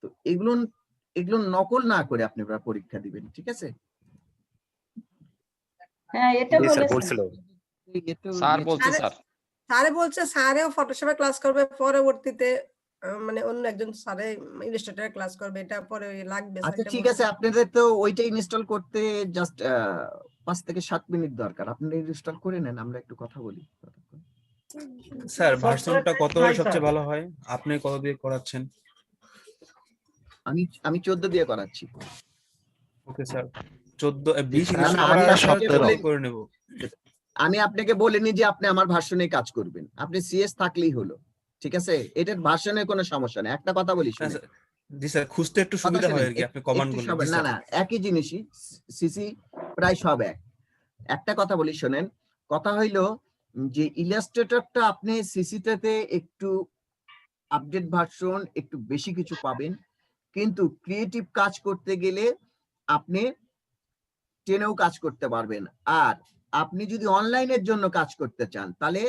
তো এগুলো এগুলো নকল না করে আপনারা পরীক্ষা দিবেন, ঠিক আছে? হ্যাঁ, এটা বলেছিল স্যার বলছে স্যার স্যারে বলছে স্যারেও ফটোশপে ক্লাস করবে, পরবর্তীতে মানে অন্য একজন স্যারে ইলাস্ট্রেটরে ক্লাস করবে, এটা পরে লাগবে। আচ্ছা ঠিক আছে, আপনাদের তো ওইটা ইনস্টল করতে জাস্ট 5 থেকে 7 মিনিট দরকার, আপনারা ইনস্টল করে নেন, আমরা একটু কথা বলি। স্যার ভার্সনটা কত হলে সবচেয়ে ভালো হয়? আপনি কত দিয়ে করাচ্ছেন? আমি 14 দিয়ে করাচ্ছি। ওকে স্যার, 14 20 করে নেব। আমি আপনাকে বলিনি যে আপনি আমার ভার্সনে কাজ করবেন, আপনি সিএস থাকলেই হলো, ঠিক আছে? এটার ভার্সনের কোনো সমস্যা নেই। একটা কথা বলি শুনুন। জি স্যার, খুঁজতে একটু সুবিধা হয় আর কি, আপনি কমান্ড বললেন। না না, একই জিনিসই, সিসি প্রায় সব এক। একটা কথা বলি শোনেন, কথা হইলো যে ইলাস্ট্রেটরটা আপনি সিসিটাতে একটু আপডেট ভার্সন, একটু বেশি কিছু পাবেন, কিন্তু ক্রিয়েটিভ কাজ করতে গেলে আপনি টেনেও কাজ করতে পারবেন। আর আপনি যদি অনলাইনের জন্য কাজ করতে চান তাহলে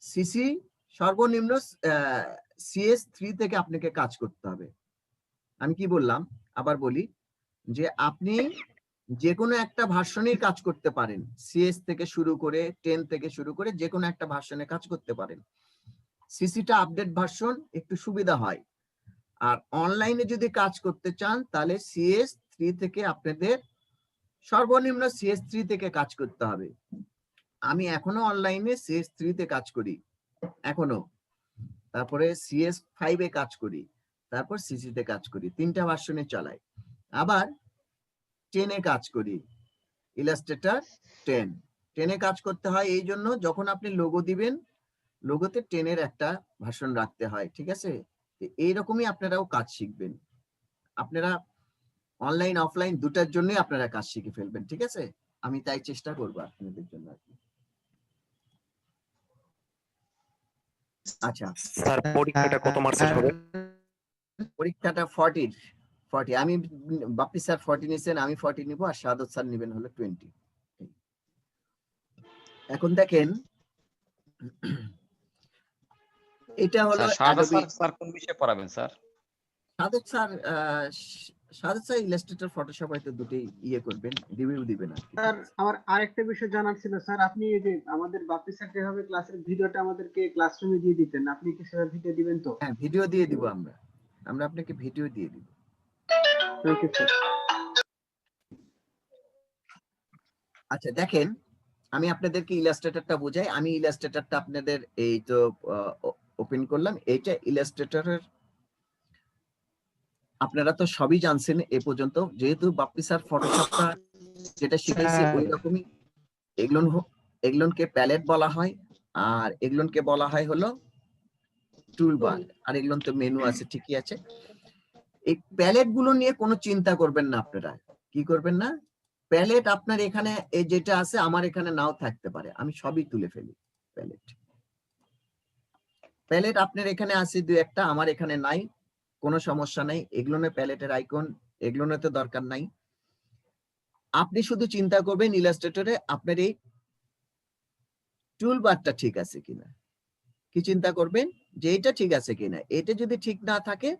সিসি সর্বনিম্ন CS3 থেকে আপনাকে কাজ করতে হবে। আমি কি বললাম আবার বলি, যে আপনি যে কোনো একটা ভার্সনে কাজ করতে পারেন, CS থেকে শুরু করে 10 থেকে শুরু করে যে কোনো একটা ভার্সনে কাজ করতে পারেন। সিসিটা আপডেট ভার্সন, একটু সুবিধা হয়। আর অনলাইনে যদি কাজ করতে চান তাহলে CS3 থেকে আপনাদের সর্বনিম্ন CS3 থেকে কাজ করতে হবে। আমি এখনো অনলাইনে CS3 তে কাজ করি এখনো, তারপরে CS5 এ কাজ করি, তারপর সিসি তে কাজ করি, 3টা ভার্সনে চালাই। আবার 10 এ কাজ করি, ইলাস্ট্রেটর 10 এ কাজ করতে হয় এই জন্য, যখন আপনি লোগো দিবেন লোগোতে 10 এর একটা ভার্সন রাখতে হয়, ঠিক আছে? এইরকমই আপনারাও কাজ শিখবেন, আপনারা অনলাইন অফলাইন দুটার জন্যই আপনারা কাজ শিখে ফেলবেন, ঠিক আছে? আমি তাই চেষ্টা করবো আপনাদের জন্য আর কি। আচ্ছা স্যার, পরীক্ষাটা কত মার্কসের হবে? পরীক্ষাটা 40 আমি বাপ্পি স্যার 40 নিছেন, আমি 40 নিব, আর সাদত স্যার নেবেন হলো 20। এখন দেখেন এটা হলো স্যার কোন বিষয়ে পড়াবেন sir? Sadat sir Illustrator Photoshop হয়তো দুটোই ইয়ে করবেন, রিভিউ দিবেন আর কি। স্যার আমার আরেকটা বিষয় জানার ছিল স্যার, আপনি এই যে আমাদের বাপ্পি স্যার যেভাবে ক্লাসের ভিডিওটা আমাদেরকে ক্লাসরুমে দিয়ে দিতেন, আপনি কি সেটা ভিডিও দিবেন তো? হ্যাঁ, ভিডিও দিয়ে দিব, আমরা আপনাকে ভিডিও দিয়ে দিব। Okay sir. আচ্ছা দেখেন, আমি আপনাদেরকে ইলাস্ট্রেটরটা বোঝাই। আমি ইলাস্ট্রেটরটা আপনাদের এই তো ওপেন করলাম। এইটা ইলাস্ট্রেটরের আপনারা তো সবই জানছেন এ পর্যন্ত, যেহেতু বাপ্পি স্যার ফটোশপটা যেটা শিখাইছে ওই রকমই। এগুলোকে প্যালেট বলা হয়, আর এগুলোকে বলা হয় হলো টুলবার, আর এগুলো তো মেনু আছে, ঠিকই আছে। এই প্যালেট গুলো নিয়ে কোনো চিন্তা করবেন না আপনারা, কি করবেন না, প্যালেট আপনার এখানে এই যেটা আছে আমার এখানে নাও থাকতে পারে, আমি সবই তুলে ফেলি। প্যালেট আপনার এখানে আছে দুই একটা, আমার এখানে নাই, কোনো সমস্যা নাই। এগুলো প্যালেটের আইকন, এগুলো তো দরকার নাই। আপনি শুধু চিন্তা করবেন ইলাস্ট্রেটরে আপনার এই টুলবারটা ঠিক আছে কিনা, কি চিন্তা করবেন যে এটা ঠিক আছে কিনা। এটা যদি ঠিক না থাকে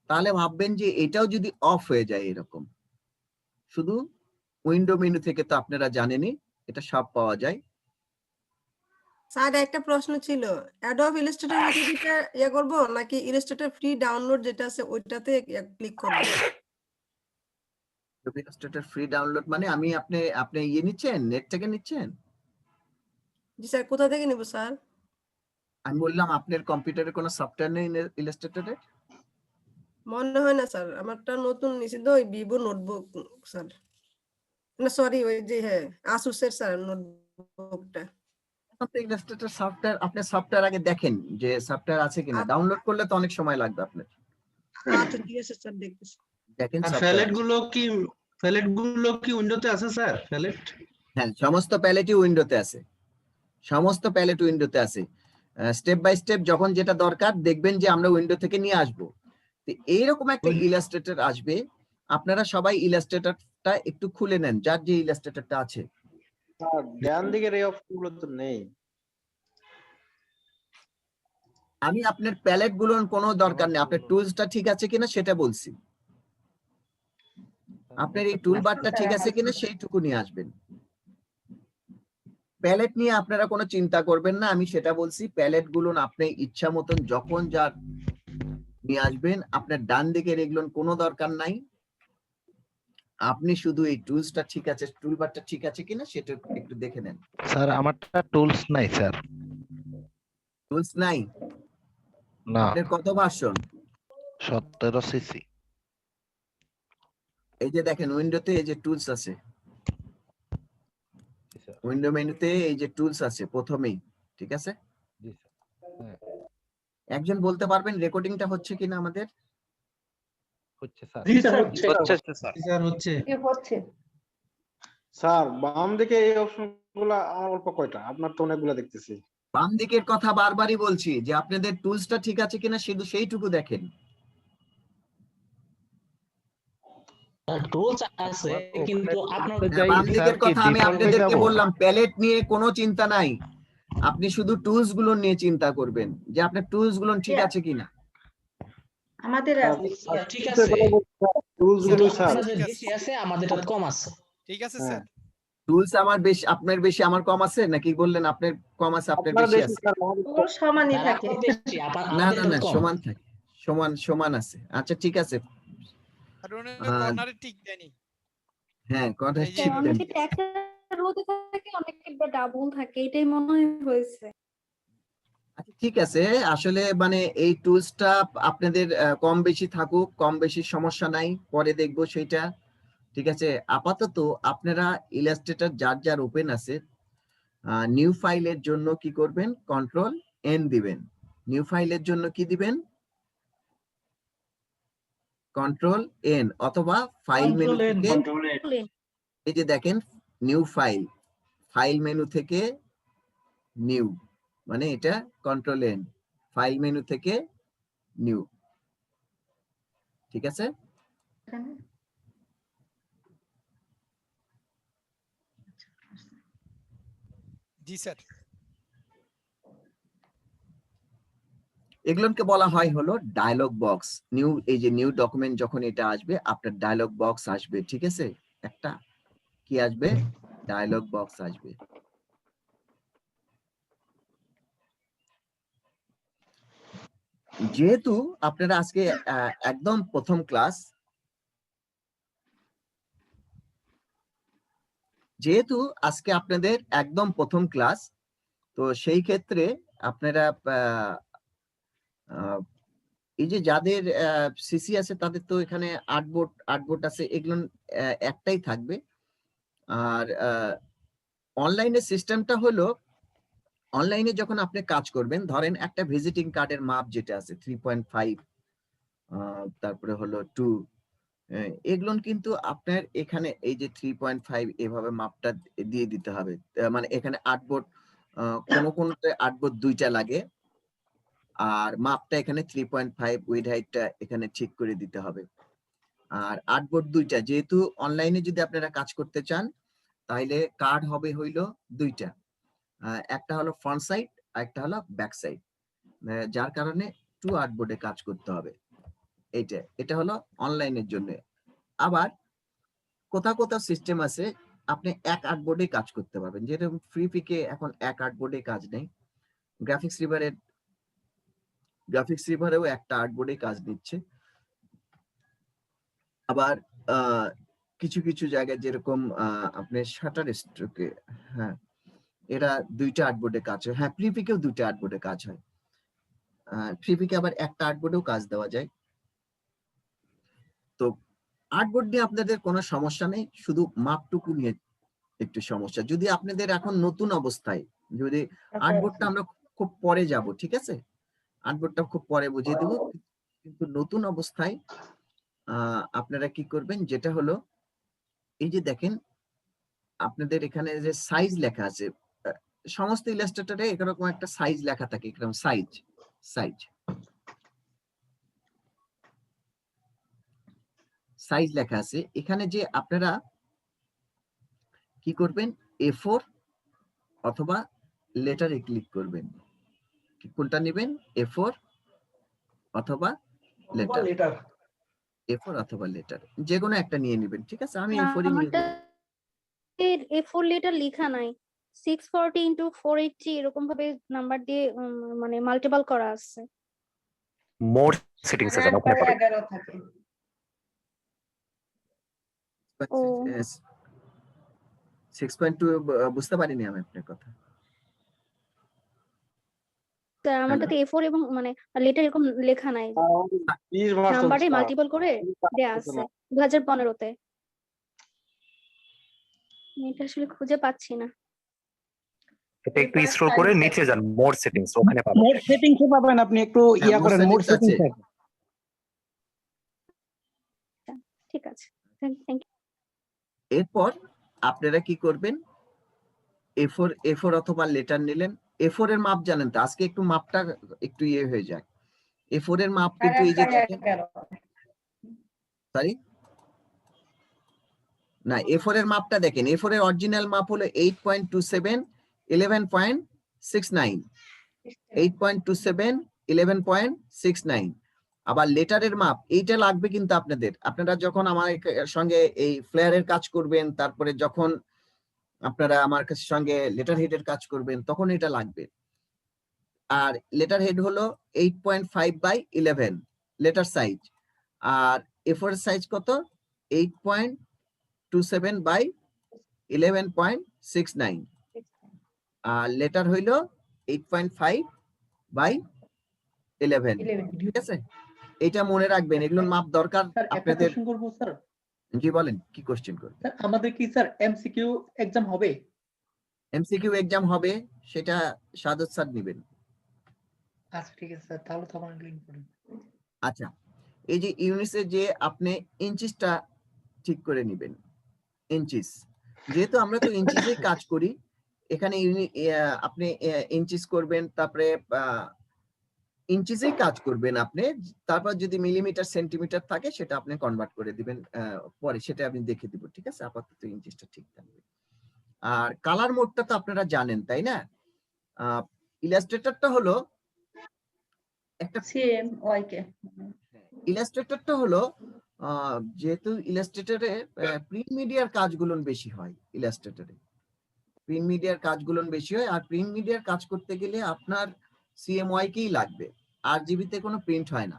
তাহলে ভাববেন যে এটাও যদি অফ হয়ে যায় এরকম। শুধু উইন্ডো মেনু থেকে তো আপনারা জানেনই এটা সব পাওয়া যায়। স্যার একটা প্রশ্ন ছিল, অ্যাডোব ইলাস্ট্রেটর ইউটিলিটিটা ইয়ে করব নাকি ইলাস্ট্রেটর ফ্রি ডাউনলোড যেটা আছে ওইটাতে ক্লিক করব? ইলাস্ট্রেটর ফ্রি ডাউনলোড মানে আপনি ইয়ে নিচ্ছেন, নেট থেকে নিচ্ছেন? জি স্যার, কোথা থেকে নেব স্যার? আমি বললাম আপনার কম্পিউটারে কোনো সফটওয়্যার নেই ইলাস্ট্রেটরে? মনে হয় না স্যার, আমারটা নতুন নিছি তো, ওই ভিভো নোটবুক স্যার, না সরি ওই যে হ্যাঁ আসুসের স্যার নোটবুকটা। ইলাস্ট্রেটর সফটওয়্যার, আপনি সফটওয়্যার আগে দেখেন যে সফটওয়্যার আছে কিনা। ডাউনলোড করলে তো অনেক সময় লাগবে আপনার। আচ্ছা ঠিক আছে স্যার, দেখতেছি। দেখেন প্যালেট গুলো কি উইন্ডোতে আছে স্যার? প্যালেট, হ্যাঁ, সমস্ত প্যালেটই উইন্ডোতে আছে, সমস্ত প্যালেট উইন্ডোতে আছে। স্টেপ বাই স্টেপ যখন যেটা দরকার দেখবেন যে আমরা উইন্ডো থেকে নিয়ে আসবো। তো এইরকম একটা ইলাস্ট্রেটর আসবে, আপনারা সবাই ইলাস্ট্রেটরটা একটু খুলে নেন, যার যে ইলাস্ট্রেটরটা আছে। ডান দিকের এই অপশনগুলো তো নেই। আমি আপনার প্যালেট গুলোর কোনো দরকার নেই, আপনার টুলসটা ঠিক আছে কিনা সেটা বলছি। আপনার এই টুল বারটা ঠিক আছে কিনা সেইটুকু নিয়ে আসবেন। প্যালেট নিয়ে আপনারা কোনো চিন্তা করবেন না, আমি সেটা বলছি। প্যালেট গুলো আপনি ইচ্ছা মতন যখন যা নিয়ে আসবেন, আপনার ডান দিকের এগুলোর কোনো দরকার নাই। আপনি শুধু এই টুলসটা ঠিক আছে, টুল বারটা ঠিক আছে কিনা সেটা একটু দেখে নেন। স্যার আমারটা টুলস নাই স্যার। টুলস নাই? না, আপনার কত ভার্সন? 17 সিসি। এই যে দেখেন উইন্ডোতে এই যে টুলস আছে, উইন্ডো মেনুতে এই যে টুলস আছে প্রথমেই, ঠিক আছে? জি স্যার। একজন বলতে পারবেন রেকর্ডিংটা হচ্ছে কিনা আমাদের? হচ্ছে স্যার। জি স্যার, হচ্ছে হচ্ছে স্যার। স্যার হচ্ছে। কি হচ্ছে? স্যার বাম দিকে এই অপশনগুলো আমার অল্প কয়টা, আপনার তো অনেকগুলো দেখতেছি। বাম দিকের কথা বারবারই বলছি যে আপনাদের টুলসটা ঠিক আছে কিনা শুধু সেইটুকু দেখেন। টুলস আছে কিন্তু আপনার হ্যাঁ, বাম দিকের কথা আমি আপনাদেরকে বললাম, প্যালেট নিয়ে কোনো চিন্তা নাই, আপনি শুধু টুলস গুলো নিয়ে চিন্তা করবেন যে আপনার টুলস গুলো ঠিক আছে কিনা। আমাদের আছে। ঠিক আছে, টুলস গুলো স্যার আপনাদের বেশি আছে, আমাদেরটা কম আছে। ঠিক আছে স্যার। টুলস আমার বেশি, আপনার বেশি, আমার কম আছে নাকি বললেন? আপনার কম আছে, আপনার আপনার বেশি বেশি আছে? স্যার, আমাদের ওর সমানই আর থাকে। আপনার বেশি, না না আমাদেরটা না, কম। সমান থাকে, সমান সমান আছে। আচ্ছা ঠিক আছে, আর ওনার আহ, কর্নারে ঠিক দেনি। হ্যাঁ কথা এই যে ঠিক দেন। অনেকে ট্যাক্সের রোধে থাকে, অনেকে ডাবল থাকে, এটাই মনে হয় হয়েছে। আচ্ছা ঠিক আছে, আসলে মানে এই টুলসটা আপনাদের কম বেশি থাকুক, কম বেশি সমস্যা নাই, পরে দেখবো সেইটা। ঠিক আছে, আপাতত আপনারা ইলাস্ট্রেটর যার যার ওপেন আছে, নিউ ফাইলের জন্য কি করবেন? কন্ট্রোল এন দিবেন। নিউ ফাইলের জন্য কি দিবেন? কন্ট্রোল এন, অথবা ফাইল মেনু Control N, থেকে Control N। এই যে দেখেন নিউ ফাইল, ফাইল মেনু থেকে নিউ, মানে এটা কন্ট্রোল এন, ফাইল মেনু থেকে নিউ। ঠিক আছে, জি স্যার। এগুলোকে বলা হয় হলো ডায়লগ বক্স। নিউ, এই যে নিউ ডকুমেন্ট যখন এটা আসবে আপনার ডায়লগ বক্স আসবে, ঠিক আছে? একটা কি আসবে? ডায়লগ বক্স আসবে। যেহেতু আপনারা আজকে একদম প্রথম ক্লাস, যেহেতু আজকে আপনাদের একদম প্রথম ক্লাস, তো সেই ক্ষেত্রে আপনারা এই যে যাদের সিসি আছে তাদের তো এখানে 8 বোর্ড আছে, এগুলো একটাই থাকবে। আর অনলাইনের সিস্টেমটা হলো, অনলাইনে যখন আপনি কাজ করবেন, ধরেন একটা ভিজিটিং কার্ডের মাপ যেটা আছে 3.5, তারপরে হলো 2, এগুলো কিন্তু আপনার এখানে এই যে 3.5 এভাবে মাপটা দিয়ে দিতে হবে। মানে এখানে 8 বোর্ড, কোনতে 8 বোর্ড 2টা লাগে, আর মাপটা এখানে 3.5, উইড হাইটটা এখানে ঠিক করে দিতে হবে। আর 8 বোর্ড 2টা, যেহেতু অনলাইনে যদি আপনারা কাজ করতে চান তাহলে কার্ড হবে হইলো 2টা, একটা হলো ফ্রন্ট সাইড আর একটা হলো ব্যাক সাইড, যার কারণে 2 8 বোর্ডে কাজ করতে হবে। এটা হলো অনলাইনের জন্য। আবার কোথাও কোথাও সিস্টেম আছে আপনি 1 8 বোর্ডে কাজ করতে পারবেন, যেরকম ফ্রি পিকে এখন 1 8 বোর্ডে কাজ নেই, গ্রাফিক্স রিভারেও একটা 8 বোর্ডে কাজ নিচ্ছে। আবার কিছু কিছু জায়গায় যেরকম আপনার শাটার স্ট্রোকে, হ্যাঁ এরা 2টা 8 বোর্ডে কাজ হয়। হ্যাঁ প্রিপিকেও 2টা 8 বোর্ডে কাজ হয়, প্রিপিকে আবার একটা 8 বোর্ডেও কাজ দেওয়া যায়। তো 8 বোর্ড নিয়ে আপনাদের কোনো সমস্যা নেই, শুধু মাপটুকু নিয়ে একটু সমস্যা। যদি আপনাদের এখন নতুন অবস্থায়, যদি 8 বোর্ডটা আমরা খুব পরে যাব, ঠিক আছে, 8 বোর্ডটা খুব পরে বুঝিয়ে দেব, কিন্তু নতুন অবস্থায় আপনারা কি করবেন, যেটা হলো এই যে দেখেন আপনাদের এখানে যে সাইজ লেখা আছে, সমস্ত ইলাস্ট্রেটরে এরকম একটা সাইজ লেখা থাকে, এরকম সাইজ লেখা আছে এখানে, যে আপনারা কি করবেন A4 অথবা লেটারে ক্লিক করবেন। কোনটা নেবেন, A4 অথবা লেটার, A4 অথবা লেটার, যে কোনো একটা নিয়ে নেবেন, ঠিক আছে? আমি না, A4 ই নিয়ে আমারটা A4 লেটার লেখা নাই, 640 into 480 এরকম ভাবে নাম্বার দিয়ে মানে মাল্টিপল করা আছে। মোর সেটিংস আছে ওখানে পাবেন। 11 থাকে। ও 6.2 বুঝতে পারিনি আমি আপনার কথা। স্যার আমারটাতে A4 এবং মানে লেটার এরকম লেখা নাই, 20 ভার্সন নাম্বারে মাল্টিপল করে দেয়া আছে 2015-তে। এটা আসলে খুঁজে পাচ্ছি না। এটা একটু স্ক্রল করে নিচে যান, মোর সেটিংস ওখানে পাবেন। মোড সেটিংসে পাবেন, আপনি একটু হ্যাঁ, ইয়া more করেন, মোড settings আছে। সেটিংস ঠিক আছে, থ্যাংক ইউ। এরপর আপনারা কি করবেন, A4 অথবা লেটার নিলেন। A4 এর মাপ জানেন তো, আজকে একটু মাপটা একটু ইয়ে হয়ে যায়। A4 এর মাপ কিন্তু এই যে দেখেন, সরি না, A4 এর মাপটা দেখেন, A4 এর অরিজিনাল মাপ হলো 8.27 11.69, 8.27 11.69। আবার লেটারের মাপ এইটা লাগবে কিন্তু আপনাদের, আপনারা যখন আমার সঙ্গে এই ফ্লেয়ারের কাজ করবেন, তারপরে যখন আপনারা আমার কাছে সঙ্গে লেটার হেডের কাজ করবেন, তখন এটা লাগবে। আর লেটার হেড হলো 8.5 by 11 letter size, R A4 এর সাইজ কত, 8.27 by 11.69, আর লেটার হইলো 8.5 by 11, ঠিক আছে? এটা মনে রাখবেন, এগুলোর মাপ দরকার আপনাদের। জি বলেন, কি কোশ্চেন করবেন? আমাদের কি স্যার এমসিকিউ এক্সাম হবে? এমসিকিউ এক্সাম হবে, সেটা সাদত স্যার নেবেন। আচ্ছা ঠিক আছে স্যার, তাহলে তো আমার লিংক করুন। আচ্ছা, এই যে ইউনিসে যে আপনি ইঞ্চিসটা ঠিক করে নেবেন, ইঞ্চিস, যেহেতু আমরা তো ইঞ্চিসেই কাজ করি, এখানে আপনি ইঞ্চিস করবেন, তারপরে ইঞ্চিসেই কাজ করবেন আপনি, তারপর যদি মিলিমিটার সেন্টিমিটার থাকে সেটা আপনি কনভার্ট করে দিবেন পরে, সেটা আমি দেখে দিব, ঠিক আছে? আপাতত ইঞ্চিসটা ঠিক থাকবে। আর কালার মোডটা তো আপনারা জানেন, তাই না? ইলাস্ট্রেটরটা হলো একটা, ইলাস্ট্রেটরটা হলো যেহেতু ইলাস্ট্রেটরে প্রিন্ট মিডিয়ার কাজগুলো বেশি হয়, ইলাস্ট্রেটরে প্রিন্ট মিডিয়ার কাজগুলো বেশি হয়, আর প্রিন্ট মিডিয়ার কাজ করতে গেলে আপনার CMYK কেই লাগবে, RGB তে কোনো প্রিন্ট হয় না।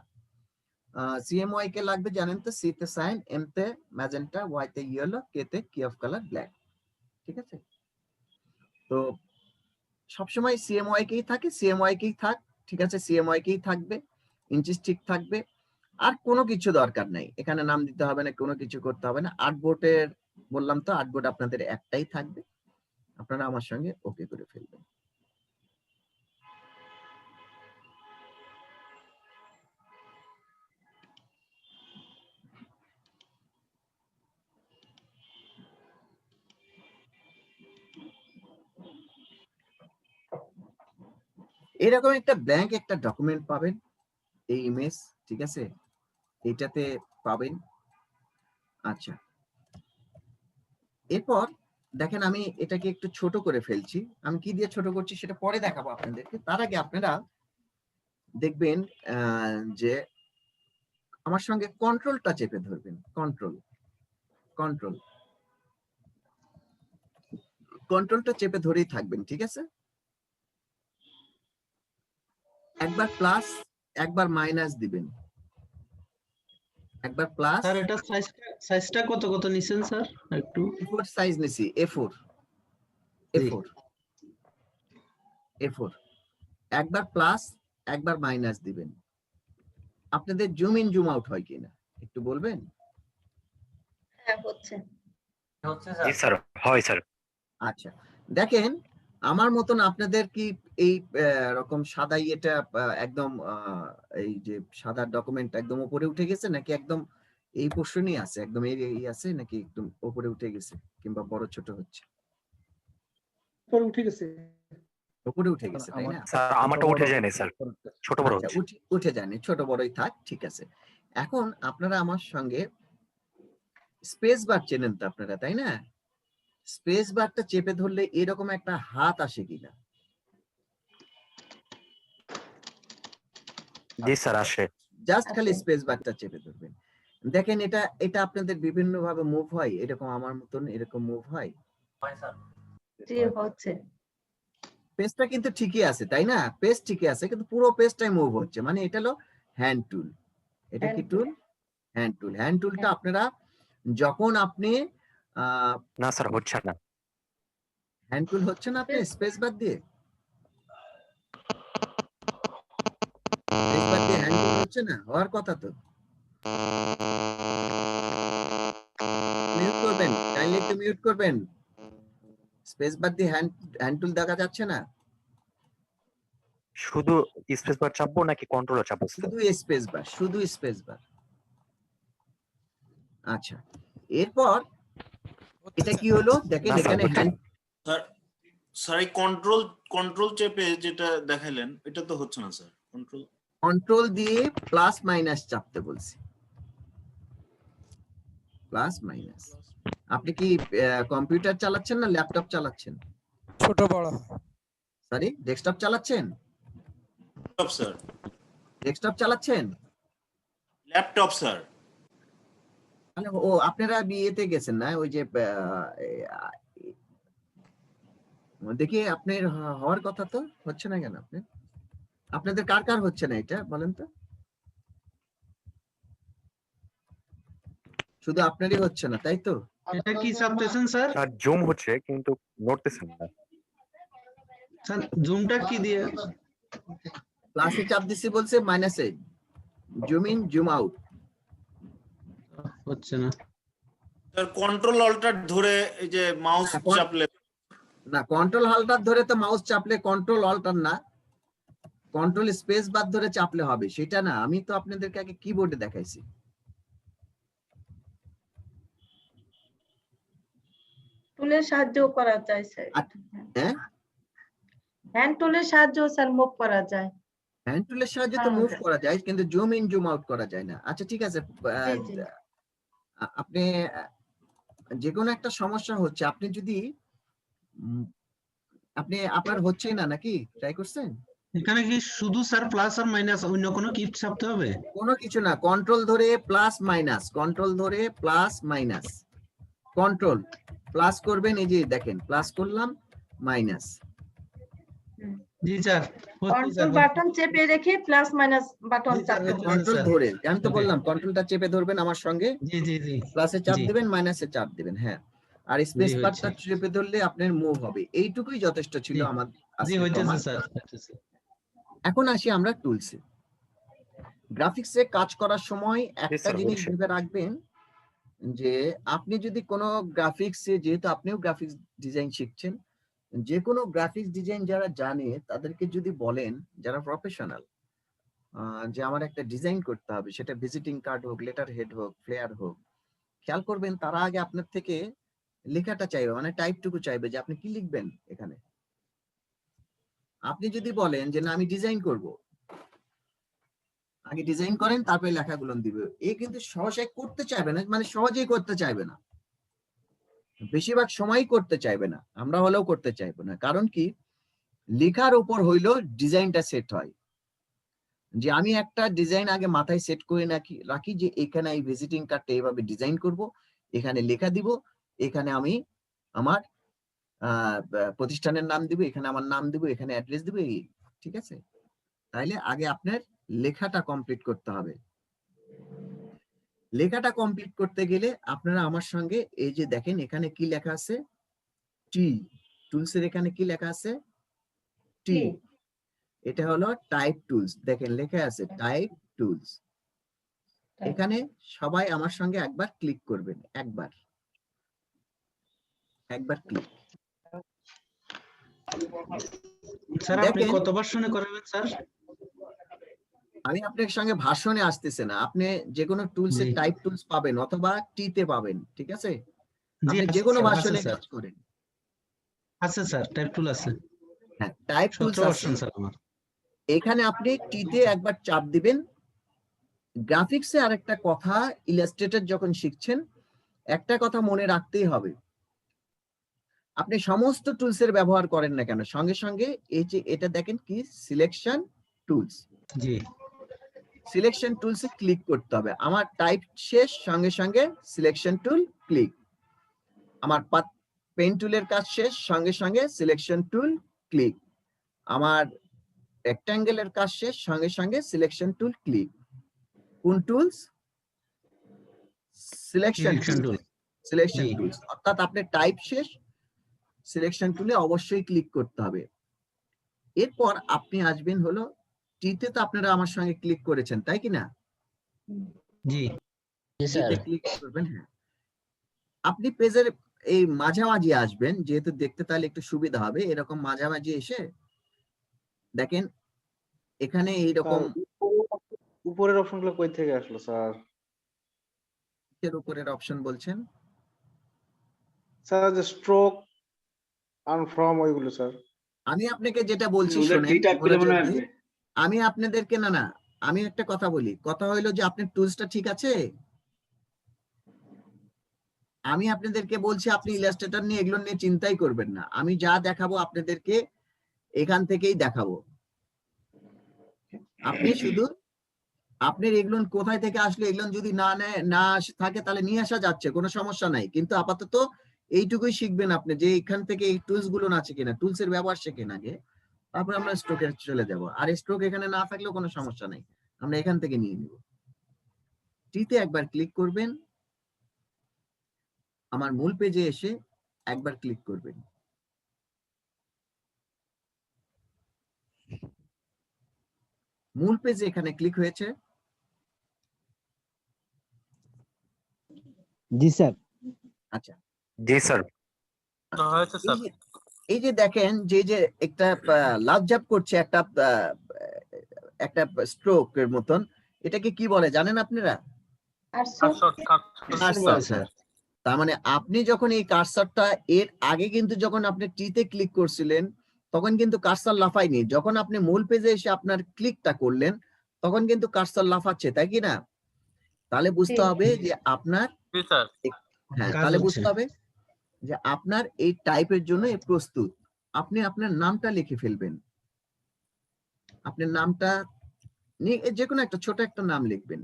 CMYK কে লাগবে, জানেন তো, C তে সাইন, M তে ম্যাজেন্টা, Y তে ইয়েলো, K তে কি অফ কালার ব্ল্যাক, ঠিক আছে? তো সবসময় CMYK কেই থাকে, CMYK কেই থাক, ঠিক আছে? CMYK কেই থাকবে, ইঞ্চিস ঠিক থাকবে, আর কোনো কিছু দরকার নাই, এখানে নাম দিতে হবে না, কোনো কিছু করতে হবে না। আর্টবোর্ডের বললাম তো, আর্টবোর্ড আপনাদের একটাই থাকবে, আপনারা আমার সঙ্গে ওকে করে ফেলবেন। এরকম একটা ব্ল্যাঙ্ক একটা ডকুমেন্ট পাবেন, এই ইমেজ, ঠিক আছে? এটাতে পাবেন। আচ্ছা, এরপর দেখেন আমি এটাকে একটু ছোট করে ফেলছি, আমি কি দিয়ে ছোট করছি সেটা পরে দেখাবো আপনাদেরকে। তার আগে আপনারা দেখবেন যে আমার সঙ্গে কন্ট্রোলটা চেপে ধরবেন, কন্ট্রোলটা চেপে ধরেই থাকবেন, ঠিক আছে? একবার প্লাস, একবার মাইনাস দিবেন, একবার প্লাস। স্যার এটা সাইজটা কত নিছেন স্যার একটু? A4 সাইজ নিছি, A4, একবার প্লাস, একবার মাইনাস দিবেন। আপনাদের জুম ইন জুম আউট হয় কিনা একটু বলবেন? হ্যাঁ হচ্ছে। জি স্যার, হয় স্যার। আচ্ছা, দেখেন আমার মতন আপনাদের কি এই রকম সাদা এটা একদম এই যে সাদা ডকুমেন্ট একদম উপরে উঠে গেছে, নাকি একদম এই পোর্শনই আছে, একদম এই আছে, নাকি একদম উপরে উঠে গেছে, কিংবা বড় ছোট হচ্ছে? উপরে উঠে গেছে। উপরে উঠে গেছে, তাই না? স্যার আমারটা উঠে যায় না স্যার, ছোট বড় আচ্ছা, হচ্ছে। উঠে যায়নি, ছোট বড়ই থাক, ঠিক আছে। এখন আপনারা আমার সঙ্গে স্পেস বার চেনেন তো আপনারা, তাই না? স্পেস বারটা চেপে ধরলে এরকম একটা হাত আসে কিনা, জি স্যার আসে। জাস্ট খালি আসে। স্পেস বারটা চেপে ধরবেন। দেখেন এটা এটা আপনাদের বিভিন্ন ভাবে মুভ হয়, এরকম আমার মতন এরকম মুভ হয়। জি হচ্ছে। পেজটা কিন্তু ঠিকই আছে তাই না? পেজ ঠিকই আছে কিন্তু পুরো পেজটাই মুভ হচ্ছে, মানে এটা হলো হ্যান্ড টুল। এটা কি Hand টুল? হ্যান্ড টুল। হ্যান্ড টুলটা হ্যাঁ। আপনারা যখন আপনি না স্যার হচ্ছে না। হ্যান্ড টুল হচ্ছে না আপনি স্পেস বার দিয়ে? স্পেস বার দিয়ে হ্যান্ড টুল হচ্ছে না? হওয়ার কথা তো। মিউট করবেন, কাইন্ডলি একটু মিউট করবেন। স্পেস বার দিয়ে হ্যান্ড টুল দেখা যাচ্ছে না? শুধু স্পেস বার চাপবো নাকি কন্ট্রোলও চাপবো স্যার? শুধু স্পেস বার, শুধু স্পেস বার। আচ্ছা, এরপর এটা কি হলো দেখেন না স্যার এখানে হচ্ছে হ্যান্ড না। স্যার এই কন্ট্রোল চেপে যেটা দেখাইলেন এটা তো হচ্ছে না স্যার। কন্ট্রোল দিয়ে প্লাস মাইনাস চাপতে বলছি। Plus minus. আপনি কি কম্পিউটার চালাচ্ছেন না ল্যাপটপ চালাচ্ছেন? ছোট বড় হয়। সরি, ডেস্কটপ চালাচ্ছেন? Laptop sir. ডেস্কটপ চালাচ্ছেন? Laptop sir. মানে ও আপনারা বিয়েতে গেছেন না ওই যে দেখি আপনার হওয়ার কথা তো হচ্ছে না কেন? আপনাদের কার কার হচ্ছে না এটা বলেন তো? শুধু আপনারই হচ্ছে না তাই তো? এটা কি চাপতেছেন স্যার? স্যার জুম হচ্ছে কিন্তু নড়তেছেন না। স্যার জুমটা কি দিয়ে? প্লাসে চাপ দিছি বলছে মাইনাসে। জুম ইন জুম আউট হচ্ছে না। স্যার কন্ট্রোল অল্টার ধরে এই যে মাউস চাপলে না, কন্ট্রোল হল্টার ধরে তো মাউস চাপলে কন্ট্রোল অল্টার না, কন্ট্রোল স্পেস বার ধরে চাপলে হবে সেটা না। আমি তো আপনাদেরকে আগে কিবোর্ডে দেখাইছি। টুলের সাহায্যও করা যায় স্যার। হ্যাঁ, হ্যান্ড টুলের সাহায্যেও স্যার মুভ করা যায়। হ্যান্ড টুলের সাহায্যে তো মুভ করা যায় কিন্তু জুম ইন জুম আউট করা যায় না। আচ্ছা ঠিক আছে, জি, জি। আপনি যে কোনো একটা সমস্যা হচ্ছে, আপনি যদি আপনি আপনার হচ্ছেই না নাকি? ট্রাই করছেন? এখানে কি শুধু স্যার প্লাস আর মাইনাস, অন্য কোনো কি চাপতে হবে? কোনো কিছু না, কন্ট্রোল ধরে প্লাস মাইনাস, কন্ট্রোল ধরে প্লাস মাইনাস, কন্ট্রোল প্লাস করবেন, এই যে দেখেন প্লাস করলাম মাইনাস। জি স্যার, কন্ট্রোল বাটন চেপে রেখে প্লাস মাইনাস বাটন চাপতে হবে। কন্ট্রোল ধরে, আমি তো বললাম কন্ট্রোলটা চেপে ধরবেন আমার সঙ্গে, জি জি জি, প্লাসে চাপ জি। দিবেন মাইনাসে চাপ দিবেন। হ্যাঁ, আর স্পেস জি, বারটা হচ্ছে। চেপে ধরলে আপনার মুভ হবে। এইটুকুই যথেষ্ট ছিল জি, আমার জি আজকে হইতেছে প্রমাণ। স্যার, হইতেছে। এখন আসি আমরা টুলসে। গ্রাফিক্সে কাজ করার সময় একটা স্যার, জিনিস হচ্ছে। ভেবে রাখবেন যে আপনি যদি কোনো গ্রাফিক্সে, যেহেতু আপনিও গ্রাফিক্স ডিজাইন শিখছেন, যে কোনো গ্রাফিক্স ডিজাইন যারা জানে তাদেরকে যদি বলেন, যারা প্রফেশনাল, যে আমার একটা ডিজাইন করতে হবে, সেটা ভিজিটিং কার্ড হোক, লেটার হেড হোক, ফ্লেয়ার হোক, খেয়াল করবেন তারা আগে আপনার থেকে লেখাটা চাইবে, মানে টাইপটুকু চাইবে যে আপনি কি লিখবেন এখানে। আপনি যদি বলেন যে না আমি ডিজাইন করব, আগে ডিজাইন করেন তারপরে লেখাগুলো দিবে, এ কিন্তু সহজে করতে চাইবে না, মানে সহজেই করতে চাইবে না, বেশিরভাগ সময়ই করতে চাইবে না, আমরা হলেও করতে চাইবো না। কারণ কি, লেখার উপর হইলো ডিজাইনটা সেট হয়। যে আমি একটা ডিজাইন আগে মাথায় সেট করে রাখি যে এখানে এই ভিজিটিং কার্ডটা এইভাবে ডিজাইন করব, এখানে লেখা দিব, এখানে আমি আমার প্রতিষ্ঠানের নাম দিব, এখানে আমার নাম দিব, এখানে অ্যাড্রেস দিব, এই ঠিক আছে। তাইলে আগে আপনার লেখাটা কমপ্লিট করতে হবে। লেখাটা কমপ্লিট করতে গেলে আপনারা আমার সঙ্গে এই যে দেখেন এখানে কি লেখা আছে, টি টুলসের এখানে কি লেখা আছে, টি, এটা হলো টাইপ টুলস। দেখেন লেখা আছে টাইপ টুলস। এখানে সবাই আমার সঙ্গে একবার ক্লিক করবেন, একবার ক্লিক। স্যার আপনি কত ভার্সনে করাবেন স্যার? আমি আপনার সঙ্গে ভাষণে আসতেছে না, আপনি যে কোনো টুলসে জি। টাইপ টুলস পাবেন অথবা টি তে পাবেন, ঠিক আছে? জি, আপনি আছে যে কোনো স্যার, আছে ভাষণে স্যার। কাজ করেন। আছে স্যার, টাইপ টুল আছে। হ্যাঁ, টাইপ টুলস 17 আছে। ভার্সন স্যার আমার। এখানে আপনি টি তে একবার চাপ দিবেন। গ্রাফিক্সে আরেকটা কথা, ইলাস্ট্রেটর যখন শিখছেন একটা কথা মনে রাখতেই হবে, আপনি সমস্ত টুলসের ব্যবহার করেন না কেন, সঙ্গে সঙ্গে এই যে এটা দেখেন কি সিলেকশন টুলস, জি সিলেকশন টুলসে ক্লিক করতে হবে। আমার টাইপ শেষ, সঙ্গে সঙ্গে সিলেকশন টুল ক্লিক। আমার পেন টুলের কাজ শেষ, সঙ্গে সঙ্গে সিলেকশন টুল ক্লিক। আমার রেক্ট্যাঙ্গেলের কাজ শেষ, সঙ্গে সঙ্গে সিলেকশন টুল ক্লিক। কোন tools? Selection tool. Selection tools অর্থাৎ আপনার টাইপ শেষ, সিলেকশন টুলে অবশ্যই ক্লিক করতে হবে। এরপর আপনি আসবেন হলো টিতে। তো আপনারা আমার সঙ্গে ক্লিক করেছেন, তাই কি না? জি টিতে ক্লিক করবেন। হ্যাঁ, আপনি পেজের এই মাঝামাঝি আসবেন, যেহেতু দেখতে তাহলে একটু সুবিধা হবে। এরকম মাঝামাঝি এসে দেখেন এখানে এইরকম উপরের অপশনগুলো কই থেকে আসলো স্যার? এর উপরের অপশন বলছেন স্যার যে স্ট্রোক আর্ন ফ্রম ওইগুলো স্যার। আমি আপনাকে যেটা বলছি ওদের শোনেন টি-টাইপ করে মনে মনোযোগ হয় দিয়ে। আমি আপনাদেরকে না, আমি একটা কথা বলি। কথা হইলো যে আপনার টুলসটা ঠিক আছে। আমি আপনাদেরকে বলছি আপনি ইলাস্ট্রেটর নিয়ে এগুলো নিয়ে চিন্তাই করবেন না। আমি যা দেখাবো আপনাদেরকে এখান থেকেই দেখাবো। আপনি শুধু আপনার এগুলো কোথায় থেকে আসলে এগুলো যদি না থাকে তাহলে নিয়ে আসা যাচ্ছে, কোনো সমস্যা নাই। কিন্তু আপাতত এইটুকুই শিখবেন আপনি যে এখান থেকে এই টুলস গুলো আছে কিনা, টুলস এর ব্যবহার শেখেন আগে, তারপর আমরা স্ট্রোকে চলে যাব। আর স্ট্রোক এখানে না থাকলেও কোনো সমস্যা নাই, আমরা এখান থেকে নিয়ে নিব। টিতে একবার ক্লিক করবেন, আমার মূল পেজে এসে একবার ক্লিক করবেন। মূল পেজে এখানে ক্লিক হয়েছে। জি স্যার। আচ্ছা, জি স্যার। এই যে দেখেন যে একটা লাফঝাপ করছে একটা স্ট্রোকের মতন, এটাকে কি বলে জানেন আপনারা? কার্সর। তার মানে আপনি যখন এই কার্সরটা, এর আগে কিন্তু যখন আপনি টিতে ক্লিক করছিলেন তখন কিন্তু কার্সর লাফায়নি। যখন আপনি মূল পেজে এসে আপনার ক্লিকটা করলেন তখন কিন্তু কার্সর লাফাচ্ছে, তাই কি না? তাহলে বুঝতে হবে যে আপনার, হ্যাঁ, তাহলে বুঝতে হবে যে আপনার এই টাইপের জন্য প্রস্তুত। আপনি আপনার নামটা লিখে ফেলবেন। আপনার নামটা যে কোনো একটা ছোট একটা নাম লিখবেন।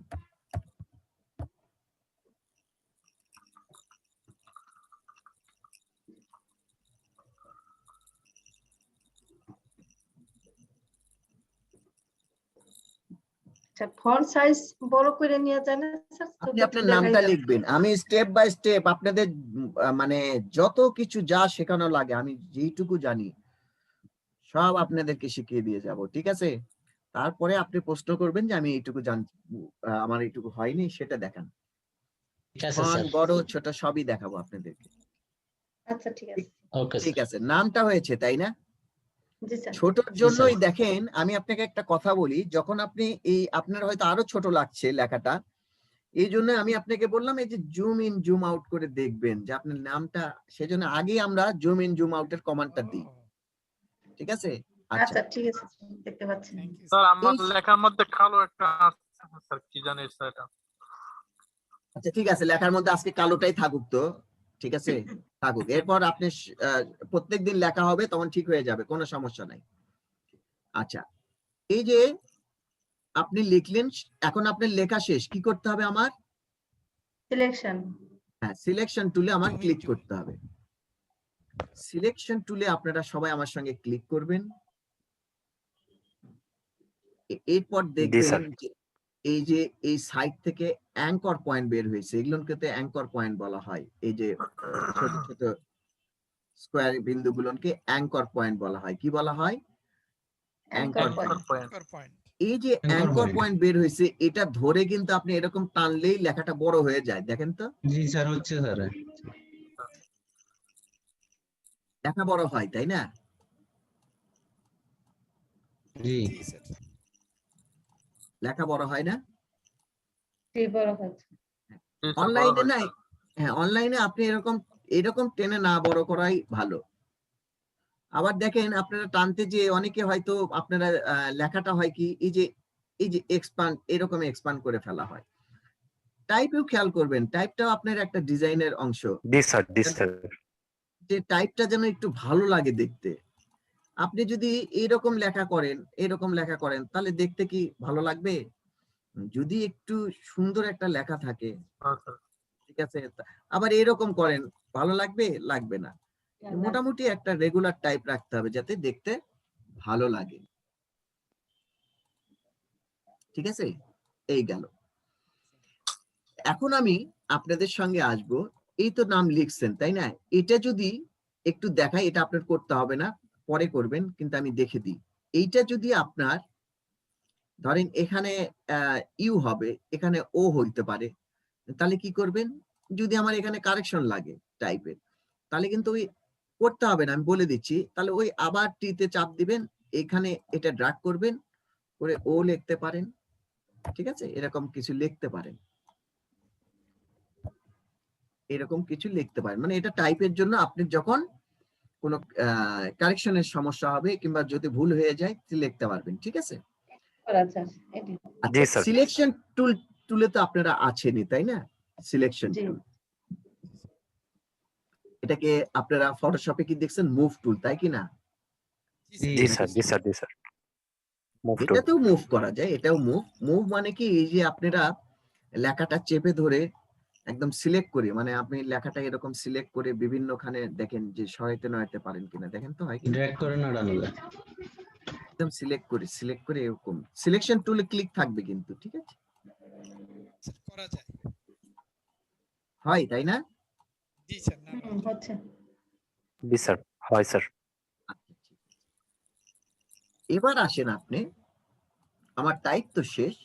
ফন্ট সাইজ বড় করে নিয়ে যায় না স্যার? আপনি আপনার নামটা লিখবেন। আমি স্টেপ বাই স্টেপ আপনাদের মানে যত কিছু যা শেখানো লাগে আমি যেইটুকু জানি সব আপনাদেরকে শিখিয়ে দিয়ে যাব, ঠিক আছে? তারপরে আপনি প্রশ্ন করবেন যে আমি এইটুকু আমার এইটুকু হয়নি, সেটা দেখান। বড় ছোট সবই দেখাবো আপনাদেরকে। আচ্ছা ঠিক আছে। ঠিক আছে, নামটা হয়েছে তাই না? জি স্যার। ছোটর জন্যই দেখেন আমি আপনাকে একটা কথা বলি, যখন আপনি এই আপনার হয়তো আরো ছোট লাগছে লেখাটা, এই জন্য আমি আপনাকে বললাম এই যে জুম ইন জুম আউট করে দেখবেন যে আপনার নামটা, সেজন্য আগে আমরা জুম ইন জুম আউটের কমান্ডটা দিই, ঠিক আছে? আচ্ছা ঠিক আছে, দেখতে পাচ্ছি। স্যার আমার লেখার মধ্যে কালো একটা আছে স্যার, কি জানি স্যার এটা। আচ্ছা ঠিক আছে, লেখার মধ্যে আজকে কালোটাই থাকুক তো, ঠিক আছে, থাকুক। এরপর আপনি প্রত্যেকদিন লেখা হবে, তখন ঠিক হয়ে যাবে, কোনো সমস্যা নাই। আচ্ছা, এই যে আপনি লিখলেন, এখন আপনার লেখা শেষ, কি করতে হবে আমার? সিলেকশন। হ্যাঁ, সিলেকশন টুলে আমার ক্লিক করতে হবে। সিলেকশন টুলে আপনারা সবাই আমার সঙ্গে ক্লিক করবেন। এরপর দেখবেন এই যে এই সাইড থেকে অ্যাঙ্কর পয়েন্ট বের হয়েছে, এগুলোকে তো অ্যাঙ্কর পয়েন্ট বলা হয়। এই যে ছোট ছোট স্কোয়ার বিন্দুগুলোকে অ্যাঙ্কর পয়েন্ট বলা হয়। কি বলা হয়? Anchor point. এই যে অ্যাঙ্কর পয়েন্ট বের হয়েছে, এটা ধরে কিন্তু আপনি এরকম টানলেই লেখাটা বড় হয়ে যায়, দেখেন তো। জি স্যার, হচ্ছে স্যার। লেখা বড় হয়, তাই না? জি লেখা বড় হয় না? বড় হচ্ছে। অনলাইনে নাই, হ্যাঁ, অনলাইনে আপনি এরকম টেনে না বড় করাই ভালো। আবার দেখেন আপনারা টানতে যে অনেকে হয়তো আপনারা লেখাটা হয় কি, এই যে এক্সপান্ড, এরকম এক্সপান্ড করে ফেলা হয়। টাইপেও খেয়াল করবেন, টাইপটাও আপনার একটা ডিজাইনের অংশ। যে টাইপটা যেন একটু ভালো লাগে দেখতে। আপনি যদি এরকম লেখা করেন তাহলে দেখতে কি ভালো লাগবে? যদি একটু সুন্দর একটা লেখা থাকে, হ্যাঁ স্যার ঠিক আছে, আবার এরকম করেন, ভালো লাগবে লাগবে না, মোটামুটি একটা রেগুলার টাইপ রাখতে হবে যাতে দেখতে ভালো লাগে। ঠিক আছে, এই গেল। এখন আমি আপনাদের সঙ্গে আসব, এই তো নাম লিখছেন তাই না, এটা যদি একটু দেখাই, এটা আপনার করতে হবে না, পরে করবেন, কিন্তু আমি দেখে দিই। এইটা যদি আপনার ধরেন এখানে ইউ হবে, এখানে ও হইতে পারে, তাহলে কি করবেন, যদি আমার এখানে কারেকশন লাগে টাইপের, তাহলে কিন্তু ওই করতে হবে না, আমি বলে দিচ্ছি, তাহলে ওই আবার টিতে চাপ দিবেন, এখানে এটা ড্র্যাগ করবেন করে ও লিখতে পারেন, ঠিক আছে, এরকম কিছু লিখতে পারেন, এরকম কিছু লিখতে পারেন, মানে এটা টাইপের জন্য আপনি যখন কোনো কারেকশনের সমস্যা হবে কিংবা যদি ভুল হয়ে যায় লিখতে পারবেন, ঠিক আছে। জি স্যার। সিলেকশন টুলে তো আপনারা আছেনই তাই না, সিলেকশন টুল, এটাকে আপনারা ফটোশপে কি দেখছেন, মুভ টুল, তাই কি না? জি স্যার জি স্যার জি স্যার। Move tool. এটাতেও মুভ করা যায়, এটাও মুভ। মুভ মানে কি, এই যে আপনারা লেখাটা চেপে ধরে একদম সিলেক্ট করে, মানে আপনি লেখাটা এরকম সিলেক্ট করে বিভিন্নখানে দেখেন যে সরাইতে নড়াইতে পারেন কিনা, দেখেন তো হয় কি, ড্র্যাগ করে নাড়ানো যায়। একদম সিলেক্ট করে এরকম সিলেকশন টুলে ক্লিক থাকবে কিন্তু, ঠিক আছে, করা যায়। হয় তাই না? জি স্যার, না হচ্ছে। জি স্যার, হয় স্যার। এবার আসেন আপনি, আমার টাইপ তো শেষ,